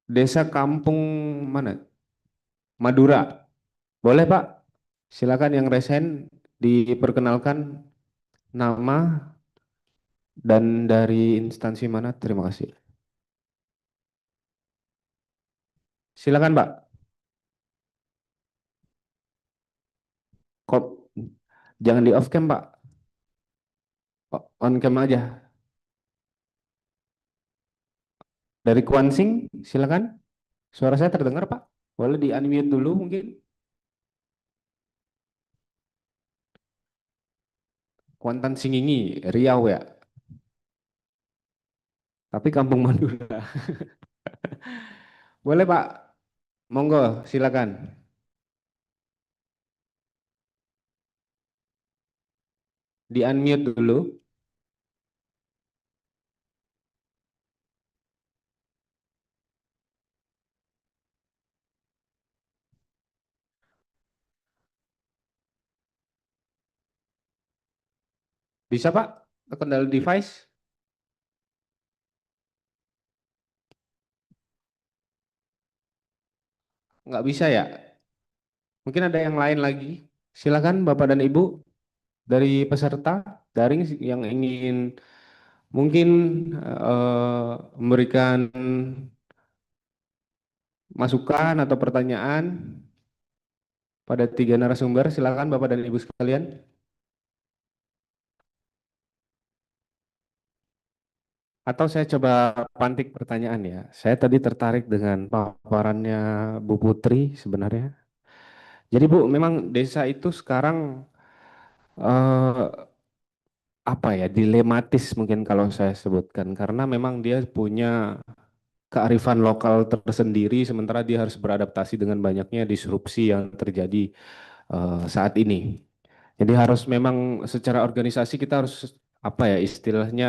desa kampung mana? Madura. Boleh Pak? Silakan yang raise hand diperkenalkan nama dan dari instansi mana. Terima kasih. Silakan Pak. Kok jangan di off cam Pak. On cam aja. Dari Kuansing, silakan. Suara saya terdengar Pak. Boleh di unmute dulu mungkin. Kuantan Singingi, Riau ya. Tapi Kampung Madura. Boleh Pak. Monggo, silakan. Di unmute dulu. Bisa Pak? Kendali device? Nggak bisa ya? Mungkin ada yang lain lagi. Silakan Bapak dan Ibu dari peserta daring yang ingin mungkin memberikan masukan atau pertanyaan pada tiga narasumber. Silakan Bapak dan Ibu sekalian. atau saya coba pantik pertanyaan ya. Saya tadi tertarik dengan paparannya Bu Putri sebenarnya. Jadi Bu, memang desa itu sekarang eh, apa ya, dilematis mungkin kalau saya sebutkan, karena memang dia punya kearifan lokal tersendiri, sementara dia harus beradaptasi dengan banyaknya disrupsi yang terjadi saat ini. Jadi harus memang secara organisasi kita harus apa ya istilahnya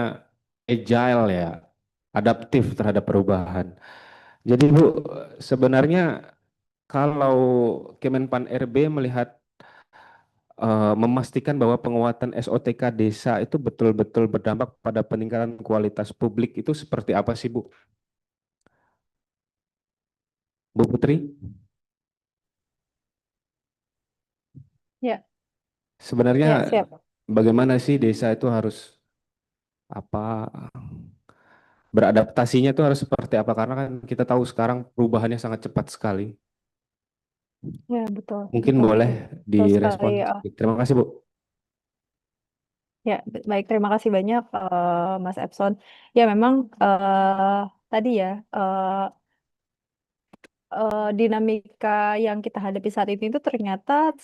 agile ya, adaptif terhadap perubahan. Jadi Bu, sebenarnya kalau Kemenpan RB melihat memastikan bahwa penguatan SOTK desa itu betul-betul berdampak pada peningkatan kualitas publik itu seperti apa sih Bu? Bu Putri, Ya, sebenarnya ya, siap. bagaimana sih desa itu harus apa beradaptasinya itu harus seperti apa? Karena kan kita tahu sekarang perubahannya sangat cepat sekali. Ya, betul, Mungkin betul. boleh Betul sekali. direspon. Terima kasih Bu. Ya, baik. Terima kasih banyak, Mas Epson. Ya, memang tadi ya, dinamika yang kita hadapi saat ini itu ternyata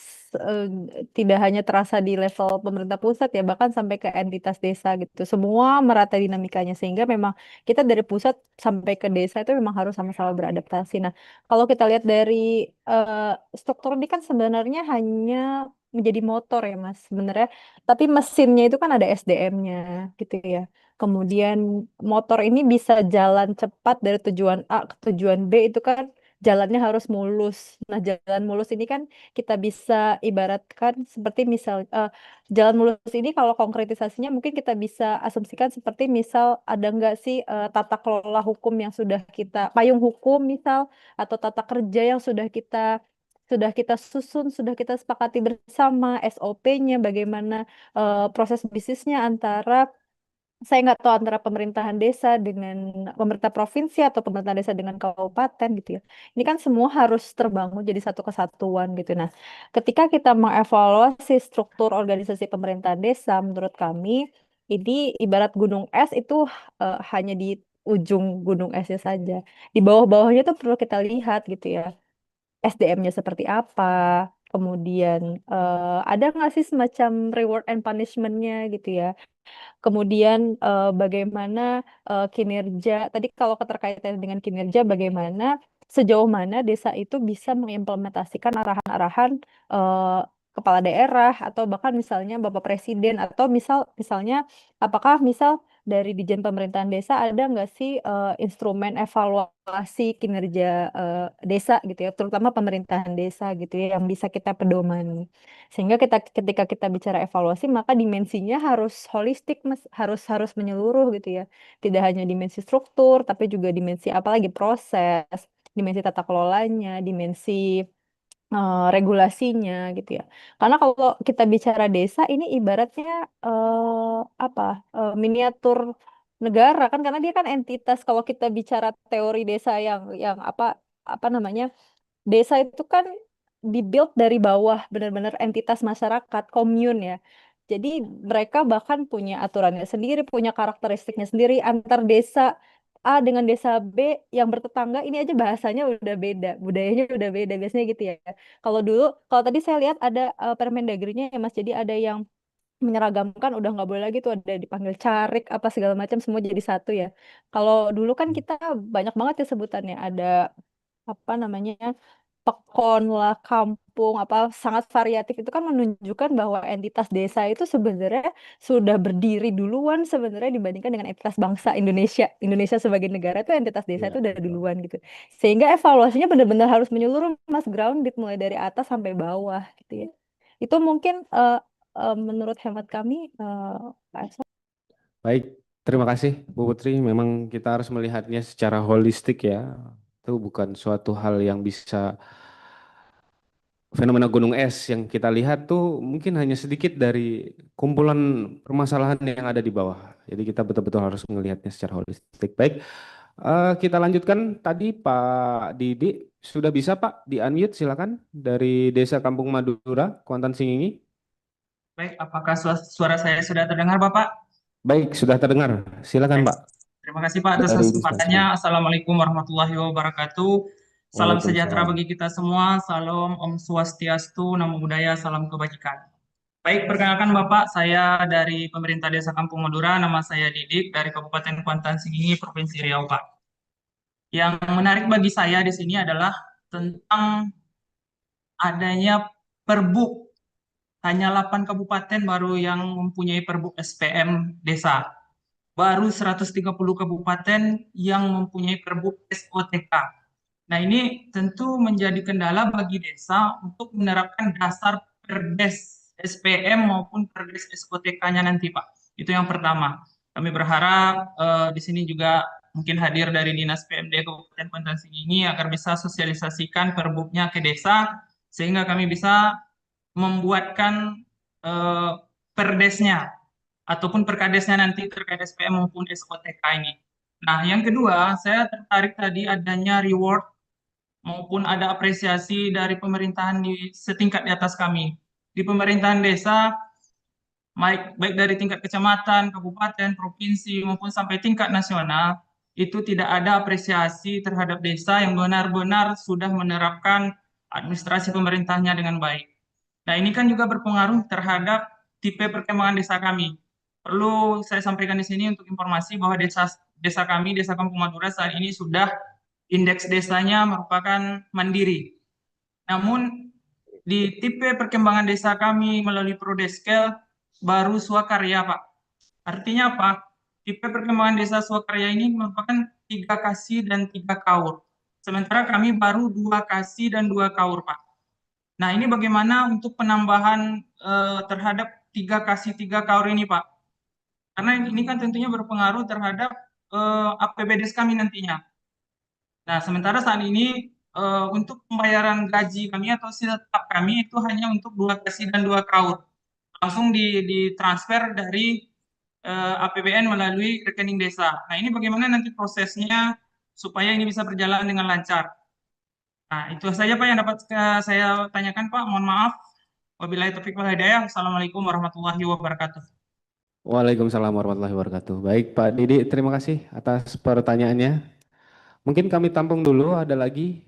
tidak hanya terasa di level pemerintah pusat ya, bahkan sampai ke entitas desa gitu. Semua merata dinamikanya sehingga memang kita dari pusat sampai ke desa itu memang harus sama-sama beradaptasi. Nah, kalau kita lihat dari eh, struktur ini kan sebenarnya hanya menjadi motor ya, Mas, sebenarnya. Tapi mesinnya itu kan ada SDM-nya gitu ya. Kemudian motor ini bisa jalan cepat dari tujuan A ke tujuan B itu kan jalannya harus mulus. Nah, jalan mulus ini kan kita bisa ibaratkan seperti misal jalan mulus ini kalau konkretisasinya mungkin kita bisa asumsikan seperti misal ada nggak sih tata kelola hukum yang sudah kita payung hukum misal atau tata kerja yang sudah kita susun, sudah kita sepakati bersama SOP-nya, bagaimana proses bisnisnya antara saya nggak tahu antara pemerintahan desa dengan pemerintah provinsi atau pemerintahan desa dengan kabupaten gitu ya. Ini kan semua harus terbangun jadi satu kesatuan gitu. Nah, ketika kita mengevaluasi struktur organisasi pemerintahan desa, menurut kami ini ibarat gunung es itu hanya di ujung gunung esnya saja. Di bawah-bawahnya tuh perlu kita lihat gitu ya. SDM-nya seperti apa, kemudian ada nggak sih semacam reward and punishment-nya gitu ya. Kemudian bagaimana kinerja, tadi kalau keterkaitan dengan kinerja, bagaimana sejauh mana desa itu bisa mengimplementasikan arahan-arahan eh, kepala daerah atau bahkan misalnya Bapak Presiden atau misalnya apakah misal dari Dijen Pemerintahan Desa ada nggak sih instrumen evaluasi kinerja desa gitu ya, terutama pemerintahan desa gitu ya yang bisa kita pedomani. Sehingga ketika kita bicara evaluasi, maka dimensinya harus holistik, Mas, harus harus menyeluruh gitu ya. Tidak hanya dimensi struktur, tapi juga dimensi apalagi proses, dimensi tata kelolanya, dimensi regulasinya gitu ya. Karena kalau kita bicara desa ini ibaratnya apa? Miniatur negara kan karena dia kan entitas kalau kita bicara teori desa yang apa apa namanya? Desa itu kan dibuild dari bawah, benar-benar entitas masyarakat, komun ya. Jadi mereka bahkan punya aturannya sendiri, punya karakteristiknya sendiri antar desa A dengan desa B yang bertetangga ini aja bahasanya udah beda, budayanya udah beda biasanya gitu ya. Kalau dulu, kalau tadi saya lihat ada Permendagrinya ya Mas, jadi ada yang menyeragamkan udah nggak boleh lagi tuh ada dipanggil carik apa segala macam semua jadi satu ya. Kalau dulu kan kita banyak banget ya sebutannya ada apa namanya pekon lah, kampung, apa sangat variatif itu kan menunjukkan bahwa entitas desa itu sebenarnya sudah berdiri duluan sebenarnya dibandingkan dengan entitas bangsa Indonesia. Indonesia sebagai negara itu entitas desa Ya, itu udah betul. duluan gitu. Sehingga evaluasinya benar-benar harus menyeluruh, Mas, grounded mulai dari atas sampai bawah gitu ya. Itu mungkin menurut hemat kami Pak Efson. Baik, terima kasih Bu Putri. Memang kita harus melihatnya secara holistik ya. Itu bukan suatu hal yang bisa fenomena gunung es yang kita lihat tuh mungkin hanya sedikit dari kumpulan permasalahan yang ada di bawah. Jadi kita betul-betul harus melihatnya secara holistik. Baik, kita lanjutkan. Tadi Pak Didi sudah bisa Pak di-unmute silakan dari Desa Kampung Madura, Kuantan Singingi. Baik, apakah suara saya sudah terdengar, Bapak? Baik, sudah terdengar. Silakan Baik, Pak. Terima kasih Pak atas dari kesempatannya. dispensasi. Assalamualaikum warahmatullahi wabarakatuh. Salam sejahtera Waalaikumsalam. bagi kita semua. Salam Om Swastiastu, Namo Buddhaya, salam kebajikan. Baik, perkenalkan Bapak, saya dari Pemerintah Desa Kampung Madura. Nama saya Didik dari Kabupaten Kuantan Sengingi, Provinsi Riau, Pak. Yang menarik bagi saya di sini adalah tentang adanya perbuk. Hanya 8 kabupaten baru yang mempunyai perbuk SPM desa. Baru 130 kabupaten yang mempunyai perbuk SOTK. Nah, ini tentu menjadi kendala bagi desa untuk menerapkan dasar Perdes SPM maupun Perdes SOTK-nya nanti, Pak. Itu yang pertama. Kami berharap di sini juga mungkin hadir dari Dinas PMD Kabupaten Kuantan Sengingi agar bisa sosialisasikan perbuknya ke desa sehingga kami bisa membuatkan perdesnya ataupun perkadesnya nanti terkait SPM maupun SOTK ini. Nah, yang kedua, saya tertarik tadi adanya reward maupun ada apresiasi dari pemerintahan di setingkat di atas kami. Di pemerintahan desa, baik dari tingkat kecamatan, kabupaten, provinsi, maupun sampai tingkat nasional, itu tidak ada apresiasi terhadap desa yang benar-benar sudah menerapkan administrasi pemerintahnya dengan baik. Nah, ini kan juga berpengaruh terhadap tipe perkembangan desa kami. Perlu saya sampaikan di sini untuk informasi bahwa desa kami, Desa Kampung Madura saat ini sudah indeks desanya merupakan mandiri. Namun di tipe perkembangan desa kami melalui Prodeskel baru swakarya, Pak. Artinya apa? Tipe perkembangan desa swakarya ini merupakan 3 kasih dan 3 kaur. Sementara kami baru 2 kasih dan 2 kaur, Pak. Nah, ini bagaimana untuk penambahan terhadap 3 kasih 3 kaur ini, Pak? Karena ini kan tentunya berpengaruh terhadap APBDes kami nantinya. Nah, sementara saat ini untuk pembayaran gaji kami atau tetap kami itu hanya untuk 2 kasih dan 2 kaur. Langsung ditransfer dari APBN melalui rekening desa. Nah, ini bagaimana nanti prosesnya supaya ini bisa berjalan dengan lancar. Nah, itu saja Pak yang dapat saya tanyakan Pak. Mohon maaf. Wabillahi taufiq wal hidayah. Assalamualaikum warahmatullahi wabarakatuh. Waalaikumsalam warahmatullahi wabarakatuh. Baik Pak Didi, terima kasih atas pertanyaannya. Mungkin kami tampung dulu, ada lagi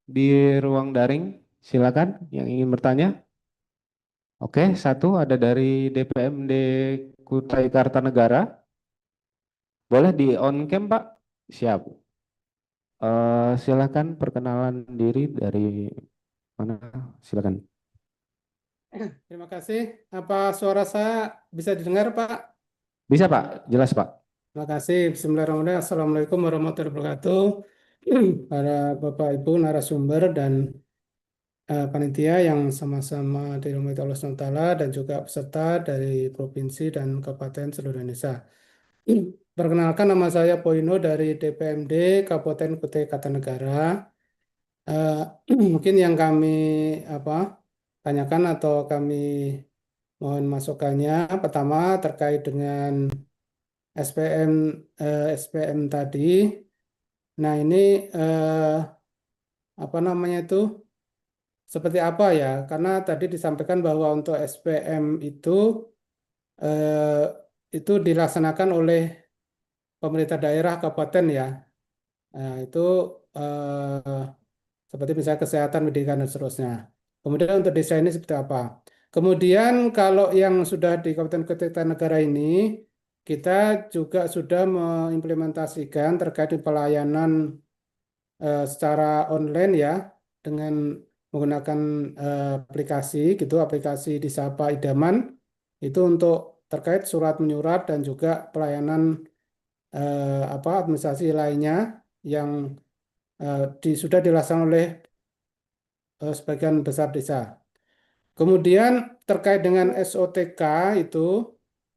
di ruang daring. Silakan yang ingin bertanya. Oke, satu ada dari DPMD Kutai Kartanegara. Boleh di on cam Pak? Siap. Silakan perkenalan diri dari mana? Silakan. Terima kasih. Apa suara saya bisa didengar, Pak? Bisa Pak, jelas Pak. Terima kasih. Bismillahirrahmanirrahim. Assalamualaikum warahmatullahi wabarakatuh. Para Bapak Ibu narasumber dan panitia yang sama-sama dirahmati Allah SWT dan juga peserta dari provinsi dan kabupaten seluruh Indonesia. Perkenalkan, nama saya Poino dari DPMD Kabupaten Kutai Kartanegara. Mungkin yang kami tanyakan atau kami mohon masukannya, pertama terkait dengan SPM tadi. Nah, ini seperti apa ya? Karena tadi disampaikan bahwa untuk SPM eh, itu dilaksanakan oleh pemerintah daerah kabupaten ya. Nah, itu seperti misalnya kesehatan, pendidikan dan seterusnya. Kemudian untuk desa ini seperti apa? Kemudian kalau yang sudah di Kabupaten Kartanegara ini, kita juga sudah mengimplementasikan terkait pelayanan secara online ya, dengan menggunakan aplikasi gitu, aplikasi Disapa Idaman, itu untuk terkait surat menyurat dan juga pelayanan administrasi lainnya yang sudah dilaksanakan oleh sebagian besar desa. Kemudian terkait dengan SOTK itu,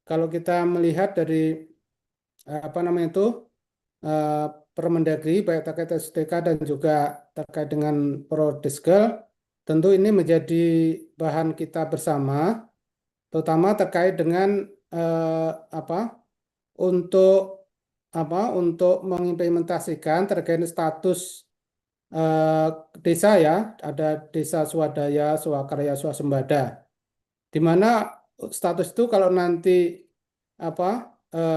kalau kita melihat dari eh, Permendagri baik terkait SOTK dan juga terkait dengan Prodeskel, tentu ini menjadi bahan kita bersama, terutama terkait dengan eh, apa untuk untuk mengimplementasikan terkait status desa ya, ada desa swadaya, swakarya, swasembada, di mana status itu kalau nanti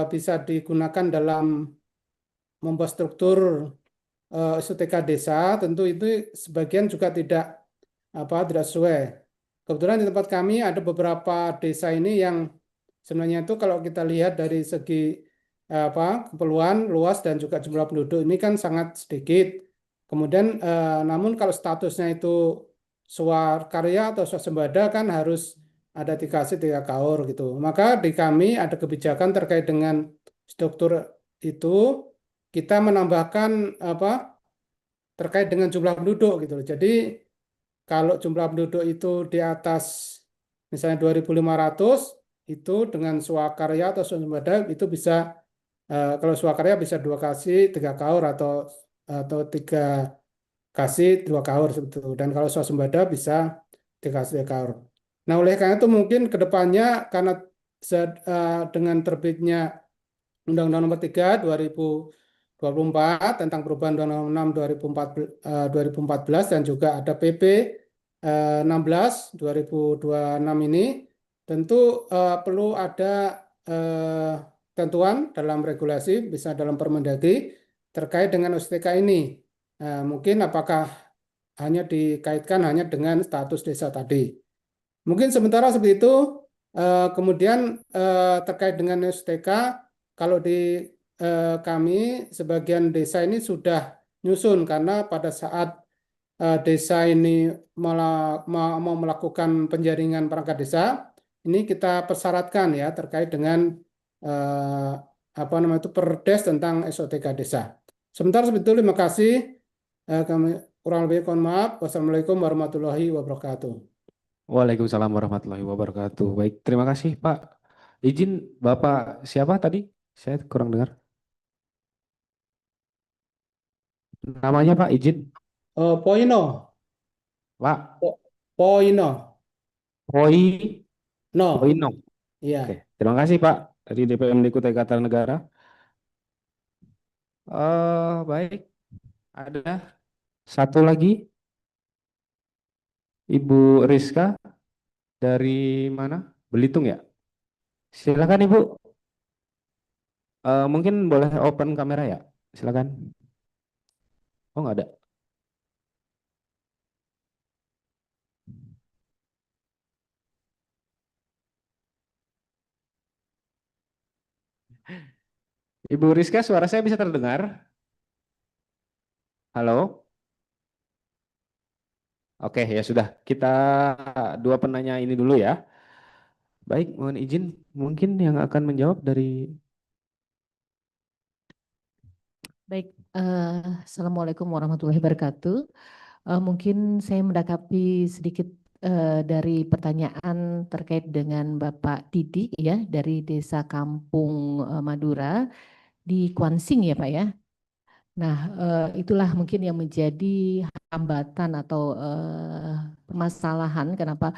bisa digunakan dalam membuat struktur SOTK desa, tentu itu sebagian juga tidak sesuai. Kebetulan di tempat kami ada beberapa desa ini yang sebenarnya itu kalau kita lihat dari segi keperluan luas dan juga jumlah penduduk ini kan sangat sedikit. Kemudian namun kalau statusnya itu swakarya atau swasembada kan harus ada dikasih 3 KUR gitu. Maka di kami ada kebijakan terkait dengan struktur itu, kita menambahkan terkait dengan jumlah penduduk gitu loh. Jadi kalau jumlah penduduk itu di atas misalnya 2.500, itu dengan swakarya atau swasembada itu bisa kalau swakarya bisa 2 kasih 3 KUR atau 3 kasih 2 KUR seperti itu. Dan kalau swasembada bisa 3 kasih 3 KUR. Nah, oleh karena itu mungkin ke depannya karena dengan terbitnya Undang-Undang Nomor 3 2024 tentang perubahan Undang-Undang 6 2014 dan juga ada PP 16 2026 ini, tentu perlu ada tentuan dalam regulasi, bisa dalam Permendagri terkait dengan STK ini. Mungkin apakah hanya dikaitkan hanya dengan status desa tadi. Mungkin sementara seperti itu. Kemudian terkait dengan STK, kalau di kami sebagian desa ini sudah nyusun karena pada saat desa ini mau melakukan penjaringan perangkat desa, ini kita persyaratkan ya terkait dengan apa namanya itu perdes tentang SOTK desa. Sebentar seperti itu, terima kasih. Kami kurang lebih mohon maaf. Wassalamualaikum warahmatullahi wabarakatuh. Waalaikumsalam warahmatullahi wabarakatuh. Baik, terima kasih Pak. Izin Bapak siapa tadi? Saya kurang dengar. Namanya Pak, izin. Poino, Pak, Poino, Poi, no, Poino. iya. Oke, terima kasih Pak dari DPMD Kutai Kartanegara. Baik, ada satu lagi, Ibu Rizka dari mana? Belitung ya? Silakan Ibu. Mungkin boleh open kamera ya? Silakan. Oh nggak ada. Ibu Rizka, suara saya bisa terdengar? Halo? Oke, ya sudah. Kita dua penanya ini dulu ya. Baik, mohon izin. Mungkin yang akan menjawab dari... Baik, Assalamualaikum warahmatullahi wabarakatuh. Mungkin saya mendakapi sedikit dari pertanyaan terkait dengan Bapak Didi ya dari Desa Kampung Madura di Kuansing ya Pak ya. Nah, itulah mungkin yang menjadi hambatan atau permasalahan kenapa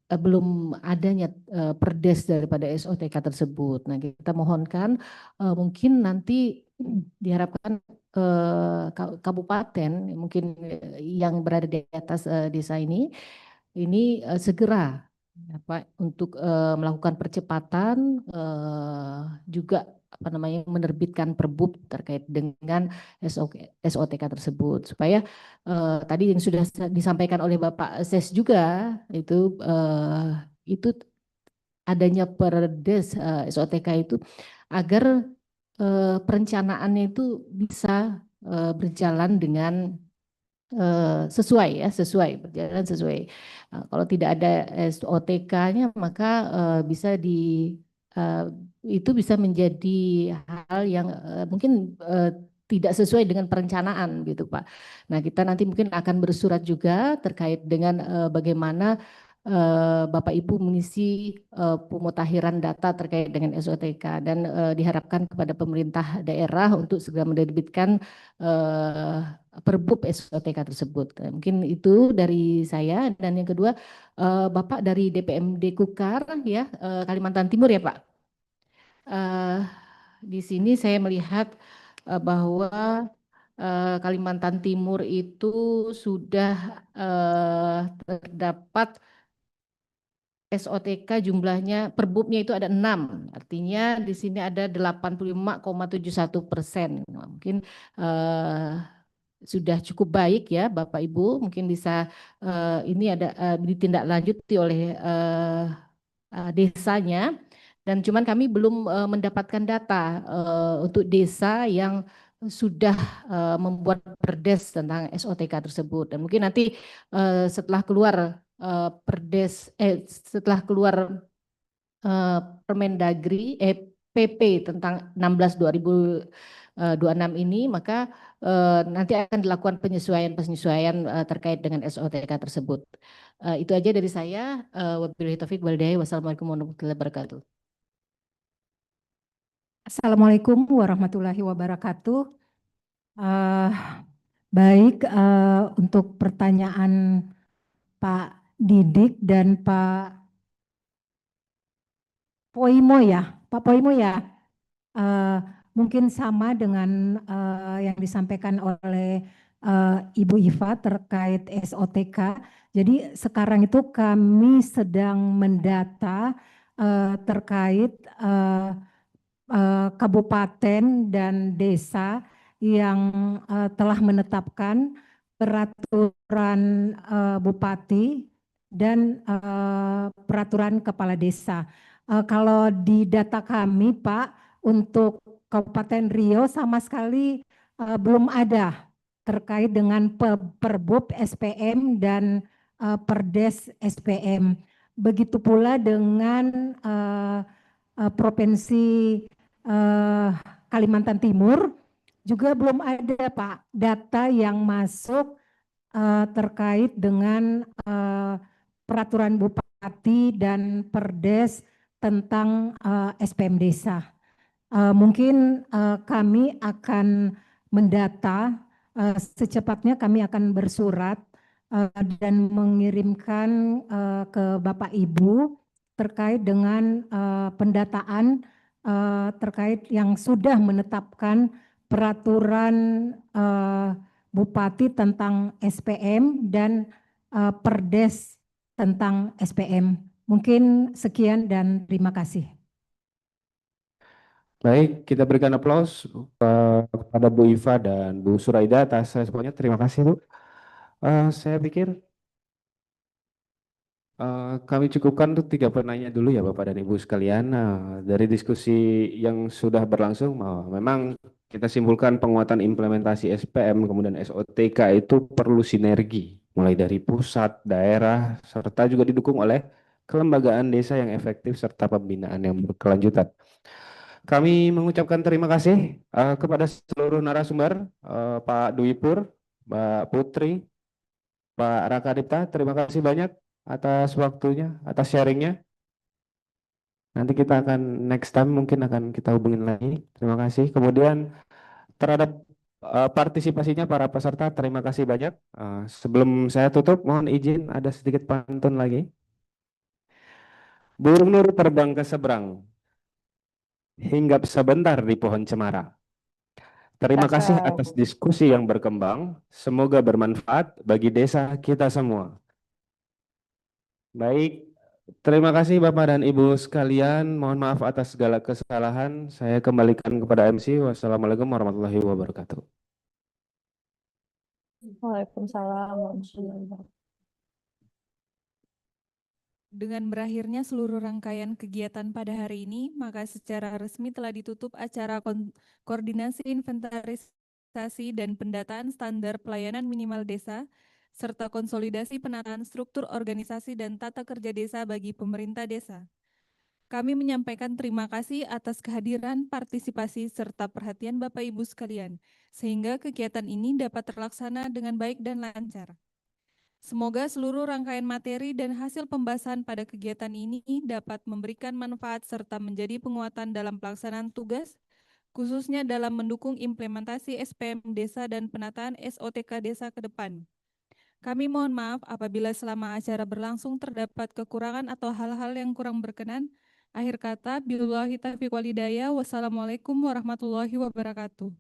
belum adanya perdes daripada SOTK tersebut. Nah, kita mohonkan mungkin nanti diharapkan kabupaten mungkin yang berada di atas desa ini segera Pak untuk melakukan percepatan juga apa namanya menerbitkan perbub terkait dengan SOTK tersebut supaya tadi yang sudah disampaikan oleh Bapak Ses juga itu adanya perdes SOTK itu agar perencanaannya itu bisa berjalan dengan sesuai berjalan sesuai. Kalau tidak ada SOTK-nya maka bisa itu bisa menjadi hal yang mungkin tidak sesuai dengan perencanaan gitu Pak. Nah kita nanti mungkin akan bersurat juga terkait dengan bagaimana Bapak Ibu mengisi pemutakhiran data terkait dengan SOTK dan diharapkan kepada pemerintah daerah untuk segera menerbitkan perbub SOTK tersebut. Mungkin itu dari saya dan yang kedua Bapak dari DPMD Kukar ya Kalimantan Timur ya Pak. Di sini saya melihat bahwa Kalimantan Timur itu sudah terdapat SOTK jumlahnya perbubnya itu ada 6, artinya di sini ada 85,71%. Mungkin sudah cukup baik ya Bapak Ibu, mungkin bisa ini ada ditindaklanjuti oleh desanya, dan cuman kami belum mendapatkan data untuk desa yang sudah membuat perdes tentang SOTK tersebut, dan mungkin nanti setelah keluar setelah keluar Permendagri PP tentang 16/2026 ini, maka nanti akan dilakukan penyesuaian terkait dengan SOTK tersebut. Itu aja dari saya. Wabillahi taufiq wal hidayah. Wassalamualaikum warahmatullahi wabarakatuh. Assalamualaikum warahmatullahi wabarakatuh. Baik, untuk pertanyaan Pak Didik dan Pak Poimo ya, Pak Poimo ya, mungkin sama dengan yang disampaikan oleh Ibu Iva terkait SOTK. Jadi sekarang itu kami sedang mendata terkait kabupaten dan desa yang telah menetapkan peraturan bupati dan peraturan kepala desa. Kalau di data kami Pak, untuk Kabupaten Riau sama sekali belum ada terkait dengan Perbub SPM dan Perdes SPM. Begitu pula dengan Provinsi Kalimantan Timur juga belum ada Pak data yang masuk terkait dengan peraturan bupati dan perdes tentang SPM desa. Mungkin kami akan mendata secepatnya, kami akan bersurat dan mengirimkan ke Bapak Ibu terkait dengan pendataan terkait yang sudah menetapkan peraturan bupati tentang SPM dan perdes tentang SPM. Mungkin sekian dan terima kasih. Baik, kita berikan aplaus kepada Bu Iva dan Bu Suraida atas responnya. Terima kasih Bu. Saya pikir kami cukupkan untuk 3 penanya dulu ya Bapak dan Ibu sekalian. Dari diskusi yang sudah berlangsung, memang kita simpulkan penguatan implementasi SPM kemudian SOTK itu perlu sinergi, mulai dari pusat, daerah, serta juga didukung oleh kelembagaan desa yang efektif serta pembinaan yang berkelanjutan. Kami mengucapkan terima kasih kepada seluruh narasumber, Pak Dwi Pur, Mbak Putri, Pak Raka Dipta, terima kasih banyak atas waktunya, atas sharingnya. Nanti kita akan next time mungkin akan kita hubungin lagi. Terima kasih. Kemudian terhadap partisipasinya para peserta, terima kasih banyak. Sebelum saya tutup, mohon izin ada sedikit pantun lagi. Burung nur terbang ke seberang, hinggap sebentar di pohon cemara. Terima kasih atas diskusi yang berkembang. Semoga bermanfaat bagi desa kita semua. Baik, terima kasih Bapak dan Ibu sekalian. Mohon maaf atas segala kesalahan. Saya kembalikan kepada MC. Wassalamualaikum warahmatullahi wabarakatuh. Waalaikumsalam warahmatullahi wabarakatuh. Dengan berakhirnya seluruh rangkaian kegiatan pada hari ini, maka secara resmi telah ditutup acara koordinasi inventarisasi dan pendataan standar pelayanan minimal desa, serta konsolidasi penataan struktur organisasi dan tata kerja desa bagi pemerintah desa. Kami menyampaikan terima kasih atas kehadiran, partisipasi, serta perhatian Bapak Ibu sekalian, sehingga kegiatan ini dapat terlaksana dengan baik dan lancar. Semoga seluruh rangkaian materi dan hasil pembahasan pada kegiatan ini dapat memberikan manfaat serta menjadi penguatan dalam pelaksanaan tugas, khususnya dalam mendukung implementasi SPM Desa dan penataan SOTK Desa ke depan. Kami mohon maaf apabila selama acara berlangsung terdapat kekurangan atau hal-hal yang kurang berkenan. Akhir kata, billahi taufiq wal hidayah. Wassalamualaikum warahmatullahi wabarakatuh.